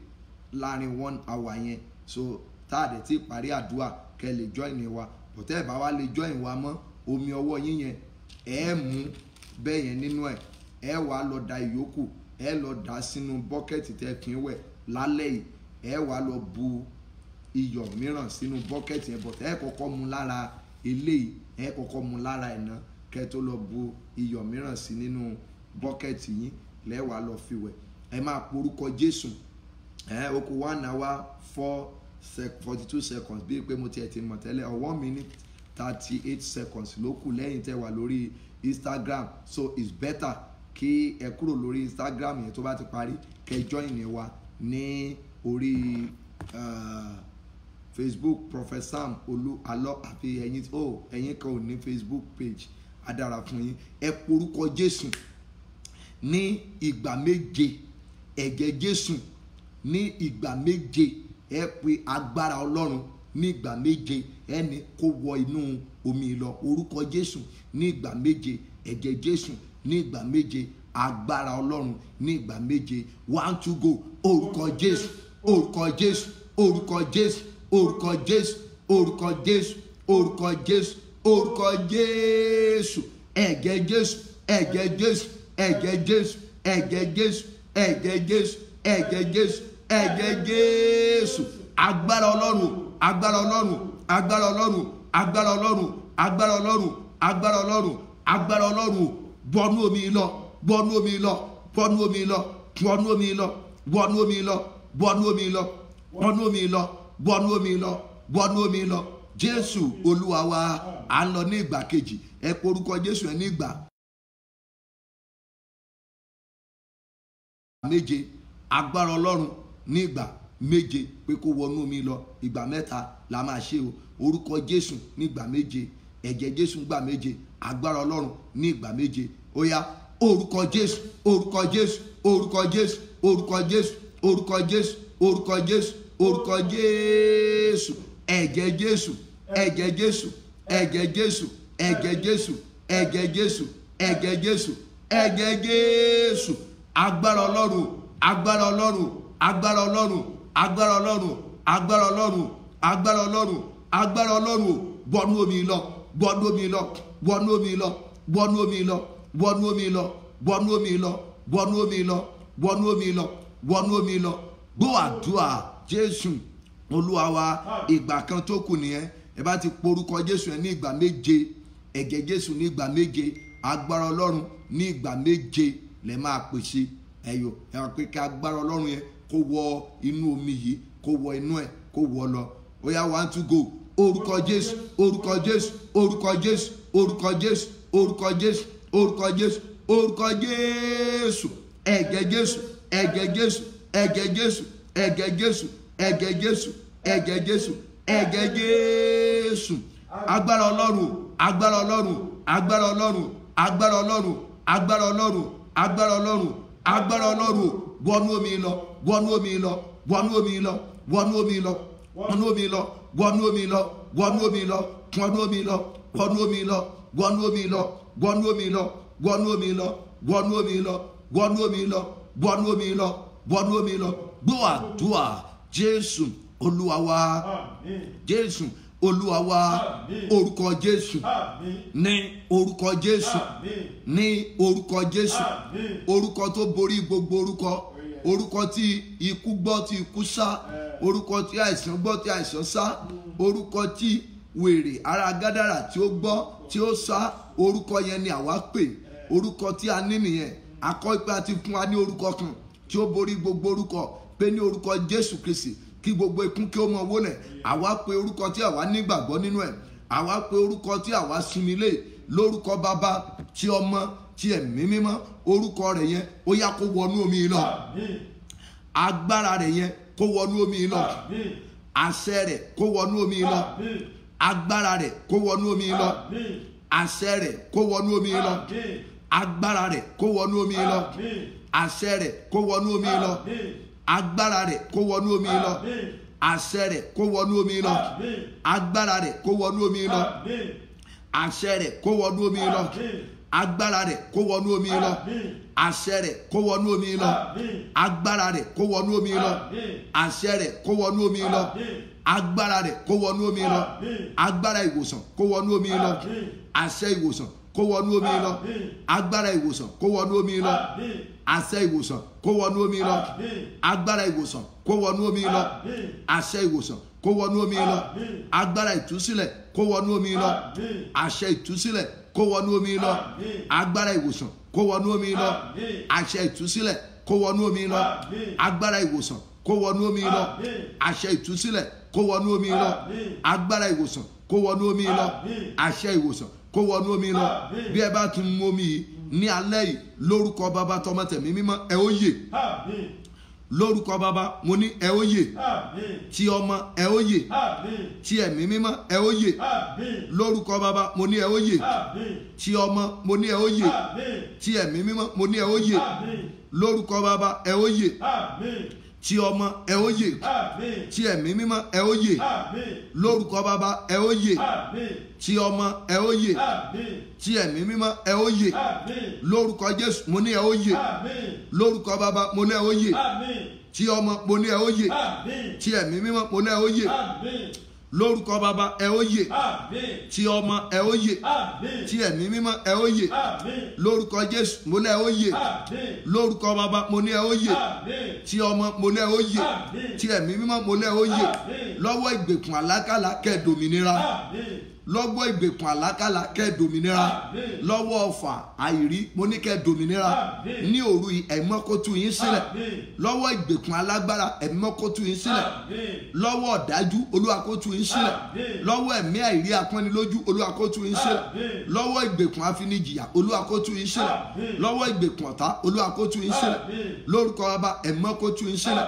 láàrin 1 hour yẹn, so táàdẹ̀ tí parí àdúrà, kẹ́ lè join wa. Bọ̀tẹ́ ẹ bá wá lè join wa mọ́, omi ọwọ́ yín yẹn ẹ mú bẹ́ẹ̀ yẹn nínú ẹ̀, ẹ wá lọ da ìyókù, ẹ lọ dà sínú bọ́kẹ́tì tẹ́ kí ń wẹ̀ lálẹ́ yìí, ẹ wá lọ bu iyọ̀ mìíràn sínú bọ́kẹ́tì yẹn. Bọ̀tẹ́ ẹ kọ́kọ́ mu lára eléyìí, ẹ kọ́kọ́ mu lára ẹ̀ náà, kẹ́ tó lọ bu iyọ̀ mìíràn sí nínú bọ́kẹ́tì yín, lẹ́wàá lọ fi wẹ̀. Ẹ máa porúkọ Jésù. Ó kù 1 hour 42 seconds, bí pé mo tiẹ̀ ti mọ̀ tẹ́lẹ̀, 1 minute 38 seconds ló kù lẹ́yìn tẹ́ wà lórí Instagram. So it's better kí ẹ kúrò lórí Instagram yẹn tó bá ti parí, kẹ́ join wa ní orí Facebook, Prophet Sam Olú Alọ́, àfi ẹ̀yin kan ò ní Facebook page, á dára fún yín. Ẹ porúkọ Jésù ní ìgbà méje, ẹ̀jẹ̀ Jésù ní ìgbà méje, ẹ pe agbára Ọlọ́run ní ìgbà méje, ẹni kó wọ inú omi lọ. Orúkọ Jésù ní ìgbà méje, ẹ̀jẹ̀ Jésù ní ìgbà méje, agbára Ọlọ́run ní ìgbà méje. 1 2 go. Orúkọ Jésù, orúkọ Jésù, orúkọ Jésù, orúkọ Jésù, orúkọ Jésù, orúkọ Jésù, orúkọ Jésù, ẹ̀jẹ̀ Jésù, ẹ̀jẹ̀ Jésù, ẹ̀jẹ̀ Jésù, ẹ̀jẹ̀ Jésù, ẹ̀jẹ̀ Jésù, ẹ̀jẹ̀ Jésù, ẹ̀jẹ̀ Jésù. Agbára Ọlọ́run, agbára Ọlọ́run, agbára Ọlọ́run, agbára Ọlọ́run, agbára Ọlọ́run, agbára Ọlọ́run, agbára Ọlọ́run, bọ́nú omi lọ, bọ́nú omi lọ, bọ́nú omi lọ, bọ́nú omi lọ, bọ́nú omi lọ, bọ́nú omi lọ, bọ́nú omi lọ, bọ́nú omi lọ, bọ́nú omi lọ. Jésù Olúwa wa. À ń lọ ní ìgbà kejì. Ẹ porúkọ Jésù ẹ ní ìgbà méje, agbára Ọlọ́run ní ìgbà méje pé kó wọnú omi lọ, ìgbà mẹ́ta la máa ṣe o. Orúkọ Jésù ní ìgbà méje, ẹ̀jẹ̀ Jésù nígbà méje, agbára Ọlọ́run ní ìgbà méje. Ó yá, orúkọ Jésù, orúkọ Jésù, orúkọ Jésù, orúkọ Jésù, orúkọ Jésù, orúkọ Jésù, orúkọ Jésù, ẹ̀jẹ̀ Jésù, ẹ̀jẹ̀ Jésù, ẹ̀jẹ̀ Jésù, ẹ̀jẹ̀ Jésù, ẹ̀jẹ̀ Jésù, ẹ̀jẹ̀ Jésù, ẹ̀jẹ̀ Jésù, agbára Ọlọ́run, agbára Ọlọ́run, agbára Ọlọ́run, agbára Ọlọ́run, agbára Ọlọ́run, agbára Ọlọ́run, agbára Ọlọ́run, wọnú omi lọ, wọnú omi lọ, wọnú omi lọ, wọnú omi lọ, wọnú omi lọ, wọnú omi lọ, wọnú omi lọ, wọnú omi lọ, wọnú omi lọ. Gbọ́ àdúrà Jésù Olúwa wa. Ìgbà kan tó kù nìyẹn, ẹ bá ti porúkọ Jésù ẹ ní ìgbà méje, ẹ̀jẹ̀ Jésù ní ìgbà méje, agbára Ọlọ́run ní ìgbà méje lẹ máa pèsè. Ẹ̀yọ̀ ẹ wá pé kí agbára Ọlọ́run yẹn kó wọ inú omi yìí, kó wọ inú ẹ̀, kó wọ lọ. Ó yá, 1 2 go. Orúkọ Jésù, orúkọ Jésù, orúkọ Jésù, orúkọ Jésù, orúkọ Jésù, orúkọ Jésù, orúkọ Jésù, ẹ̀jẹ̀ Jésù, ẹ̀jẹ̀ Jésù, ẹ̀jẹ̀ Jésù, ẹ̀jẹ̀ Jésù, ẹ̀jẹ̀ Jésù, ẹ̀jẹ̀ Jésù, ẹ̀jẹ̀ Jésù, agbára Ọlọ́run, agbára Ọlọ́run, agbára Ọlọ́run, agbára Ọlọ́run, agbára Ọlọ́run, agbára Ọlọ́run, agbára Ọlọ́run, wọnú omi lọ, wọnú omi lọ, wọnú omi lọ, wọnú omi lọ, wọnú omi lọ, wọnú omi lọ, wọnú omi lọ, wọnú omi lọ, wọnú omi lọ, wọnú omi lọ, wọnú omi lọ, wọnú omi lọ, wọnú omi lọ, wọnú omi lọ, wọnú omi lọ, wọnú omi lọ. Gbọ́ àdúrà Jésù Olúwa wa. Jésù Olúwa wa. Orúkọ Jésù, ní orúkọ Jésù, ní orúkọ Jésù, orúkọ tó borí gbogbo orúkọ, orúkọ tí ikú gbọ́ tí ikú sá, orúkọ tí àìsàn gbọ́ tí àìsàn sá, orúkọ tí wèrè ará Gádàrà tí ó gbọ́ tí ó sá, orúkọ yẹn ni àwa pè. Orúkọ tí a ní nìyẹn. Akọ́ pé a ti fún wa ní orúkọ kan tí ó borí gbogbo orúkọ, pé ní orúkọ Jésù Kristi kí gbogbo ikún kí ó mọ wólẹ̀. Àwa pè orúkọ tí àwa nígbàgbọ́ nínú ẹ̀, àwa pè orúkọ tí àwa sinmi lé, lórúkọ Bàbá, tí Ọmọ, tí Ẹ̀mí Mímọ́. Orúkọ rẹ̀ yẹn ó yá kó wọnú omi lọ, agbára rẹ̀ yẹn kó wọnú omi lọ, àṣẹ rẹ̀ kó wọnú omi lọ, agbára rẹ̀ kó wọnú omi lọ, àṣẹ rẹ̀ kó wọnú omi lọ, agbára rẹ̀ kó wọnú omi lọ, àṣẹ rẹ̀ kó wọnú omi lọ, agbára rẹ̀ kó wọnú omi lọ, àṣẹ rẹ̀ kó wọnú omi lọ, agbára rẹ̀ kó wọnú omi lọ, àṣẹ rẹ̀ kó wọnú omi lọ, agbára rẹ̀ kó wọnú omi lọ, àṣẹ rẹ̀ kó wọnú omi lọ, agbára rẹ̀ kó wọnú omi lọ, àṣẹ rẹ̀ kó wọnú omi lọ, agbára rẹ̀ kó wọnú omi lọ, agbára ìwòsàn kó wọnú omi lọ, àṣẹ ìwòsàn kó wọnú omi lọ, agbára ìwòsàn kó wọnú omi lọ, àṣẹ ìwòsàn kó wọnú omi lọ, agbára ìwòsàn kó wọnú omi lọ, àṣẹ ìwòsàn kó wọnú omi lọ, agbára ìtúsílẹ̀ kó wọnú omi lọ, àṣẹ ìtúsílẹ̀ kó wọnú omi lọ, agbára ìwòsàn kó wọnú omi lọ, àṣẹ ìtúsílẹ̀ kó wọnú omi lọ, agbára ìwòsàn kó wọnú omi lọ, àṣẹ ìtúsílẹ̀ kó wọnú omi lọ, agbára ìwòsàn kó wọnú omi lọ, àṣẹ ìwòsàn kó wọnú omi lọ. Bí ẹ bá tún mú omi yìí ní alẹ́ yìí, lórúkọ Bàbá, tọmọ, tẹ̀mí mímọ́, ẹ ó yè. Lórúkọ Bàbá mo ní ẹ ó yè, tí Ọmọ ẹ ó yè, tí Ẹ̀mí Mímọ́ ẹ ó yè. Lórúkọ Bàbá mo ní ẹ ó yè, tí Ọmọ mo ní ẹ ó yè, tí Ẹ̀mí Mímọ́ mo ní ẹ ó yè. Lórúkọ Bàbá ẹ ó yè, tí Ọmọ ẹ ó yè, tí Ẹ̀mí Mímọ́ ẹ ó yè. Lórúkọ Bàbá ẹ ó yè, tí Ọmọ ẹ ó yè, tí Ẹ̀mí Mímọ́ ẹ ó yè. Lórúkọ Jésù mo ní ẹ ó yè. Lórúkọ Bàbá mo ní ẹ ó yè, tí Ọmọ mo ní ẹ ó yè, tí Ẹ̀mí Mímọ́ mo ní ẹ ó yè. Lórúkọ Bàbá ẹ ó yè, tí Ọmọ ẹ ó yè, tí Ẹ̀mí Mímọ́ ẹ ó yè. Lórúkọ Jésù mo ní ẹ ó yè. Lórúkọ Bàbá mo ní ẹ ó yè, tí Ọmọ mo ní ẹ ó yè, tí Ẹ̀mí Mímọ́ mo ní ẹ ó yè. Lọ́wọ́ ìgbèkùn àlákàlà kẹ́ dòmìnira, lọ́wọ́ ìgbèkùn àlákàlà kẹ́ dòmìnira, lọ́wọ́ ọfà àìrí mo ní kẹ́ dòmìnira ní òru yìí, ẹ̀mí mímọ́ kó tú yín sílẹ̀, lọ́wọ́ ìgbèkùn alágbára ẹ̀mí mímọ́ kó tú yín sílẹ̀, lọ́wọ́ ọ̀dájú Olúwa kó tú yín sílẹ̀, lọ́wọ́ ẹ̀mí àìrí apọ́nilójú Olúwa kó tú yín sílẹ̀, lọ́wọ́ ìgbèkùn afinijìyà Olúwa kó tú yín sílẹ̀, lọ́wọ́ ìgbèkùn ọ̀tá Olúwa kó tú yín sílẹ̀, lórúkọ Baba ẹ̀mí mímọ́ kó tú yín sílẹ̀,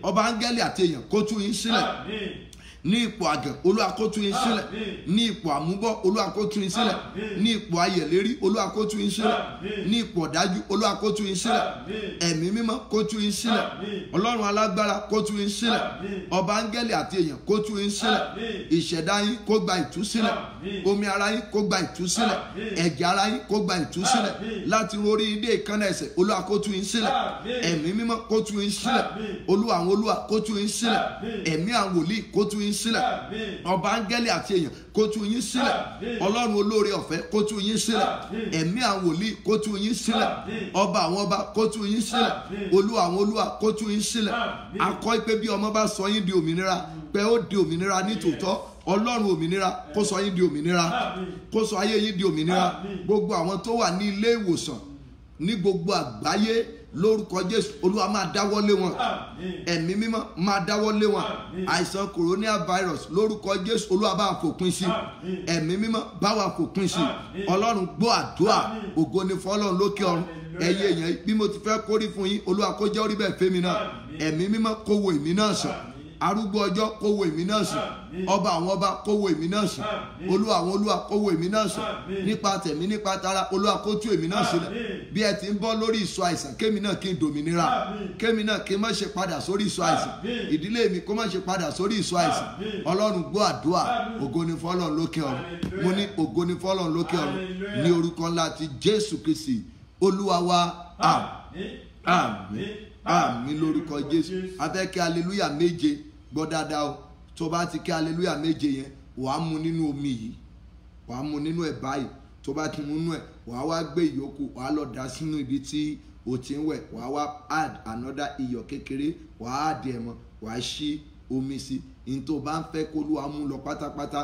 ọba áńgẹ́lì àti èèyàn kó tú yín sílẹ̀, ní ipò àgàn Olúwa kó tú yín sílẹ̀, ní ipò àmúbọ́ Olúwa kó tú yín sílẹ̀, ní ipò ayẹ̀lérí Olúwa kó tú yín sílẹ̀, ní ipò ọ̀dájú Olúwa kó tú yín sílẹ̀, ẹ̀mí mímọ́ kó tú yín sílẹ̀, ọlọ́run alágbára kó tú yín sílẹ̀, ọba áńgẹ́lì àti èèyàn kó tú yín sílẹ̀, ìṣẹ̀dá yín kó gba ìtúsílẹ̀, omi ara yín kó gba ìtúsílẹ̀, ẹ̀jẹ̀ ara yín kó gba ìtúsílẹ̀, láti orí idé ìkànnà ẹsẹ̀ Olúwa kó tú yín sílẹ̀, ẹ̀mí mímọ́ kó tú yín sílẹ̀, Olúwa àwọn olúwa kó tú yín sílẹ̀, ẹ̀mí àwọn wòlíì kó tú yín sílẹ̀, ọba áńgẹ́lì àti èèyàn kó tú yín sílẹ̀, ọlọ́run olóore ọ̀fẹ́ kó tú yín sílẹ̀, ẹ̀mí àwọn wòlíì kó tú yín sílẹ̀, ọba àwọn ọba kó tú yín sílẹ̀, olúwa àwọn olúwa kó tú yín sílẹ̀. Akọ́ pé bí ọmọ bá sọ yín di òmìnira pé ó di òmìnira ní tòótọ́, ọlọ́run òmìnira kó sọ yín di òmìnira, kó sọ ayé yín di òmìnira. Gbogbo àwọn tó wà ní ilé ìwòsàn ní gbogbo àgbáyé lórúkọ Jésù Olúwa máa dáwọ́lé wọn, ẹ̀mí mímọ́ máa dáwọ́lé wọn, àìsàn coronavirus lórúkọ Jésù Olúwa bá wa fòpin sí, ẹ̀mí mímọ́ bá wa fòpin sí, ọlọ́run gbọ́ àdúrà, ògo ni fún ọlọ́run lókè ọ̀run. Ẹ̀yin èèyàn bí mo ti fẹ́ kórí fún yín Olúwa kó jẹ́ orí bẹ́ẹ̀ fẹ́mi náà, ẹ̀mí mímọ́ kó wo èmi náà sàn, arúgbó ọjọ́ kó wo èmi náà sàn, ọba àwọn ọba kó wo èmi náà sàn, olúwa àwọn olúwa kó wo èmi náà sàn, nípa tẹ̀mí nípa tara Olúwa kó tú èmi náà sílẹ̀. Bí ẹ ti ń bọ́ lórí ìṣọ́ àìsàn kémi náà kí n dòmìnira, kémi náà kí n má ṣe padà sórí ìṣọ́ àìsàn, ìdílé mi kó má ṣe padà sórí ìṣọ́ àìsàn. Ọlọ́run gbọ́ àdúrà, ògo ni fọ́lọ́run lókè ọ̀run. Mo ní ògo ni fọ́lọ́run lókè ọ̀run ní orúkọ ńlá ti Jésù Kristi Olúwa wa, àmín àmín àmín lórúkọ Jésù. A fẹ́ kí hallelujah méje, gbọ́ dáadáa o. Tó bá ti kí hallelujah méje yẹn wàá mu nínú omi yìí, wàá mu nínú ẹ̀ báyìí. Tó bá ti mu nínú ẹ̀ wàá wá gbé ìyókù wàá lọ dà sínú ibi tí o ti ń wẹ̀, wàá wá add another iyọ̀ kékeré, wàá add ẹ̀ mọ́, wàá ṣí omi sí. Ní tó bá ń fẹ́ kó Olúwa mú lọ pátápátá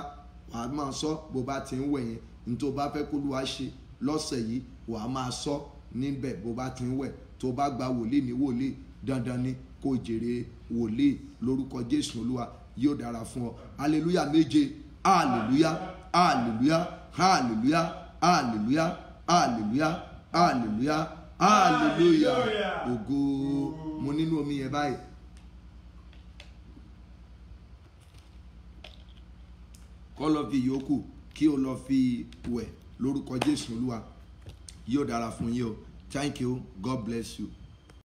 wàá máa sọ bó bá ti ń wẹ̀ yẹn. Ní tó bá fẹ́ kó Olúwa ṣe lọ́sẹ̀ yìí wàá máa sọ níbẹ̀ bó bá ti ń wẹ̀. Tó bá gba wòlíì ní wòlíì, dandan ni kó jèrè wòlíì lórúkọ Jésù Olúwa yóò dára fún ọ. Hallelujah méje, hallelujah hallelujah hallelujah hallelujah hallelujah hallelujah hallelujah. Ògo. Mo nínú omi yẹn báyìí. Kó lọ fi yòókù kí o lọ fi wẹ̀ lórúkọ Jésù Olúwa yóò dára fún yín o. Thank you. God bless you.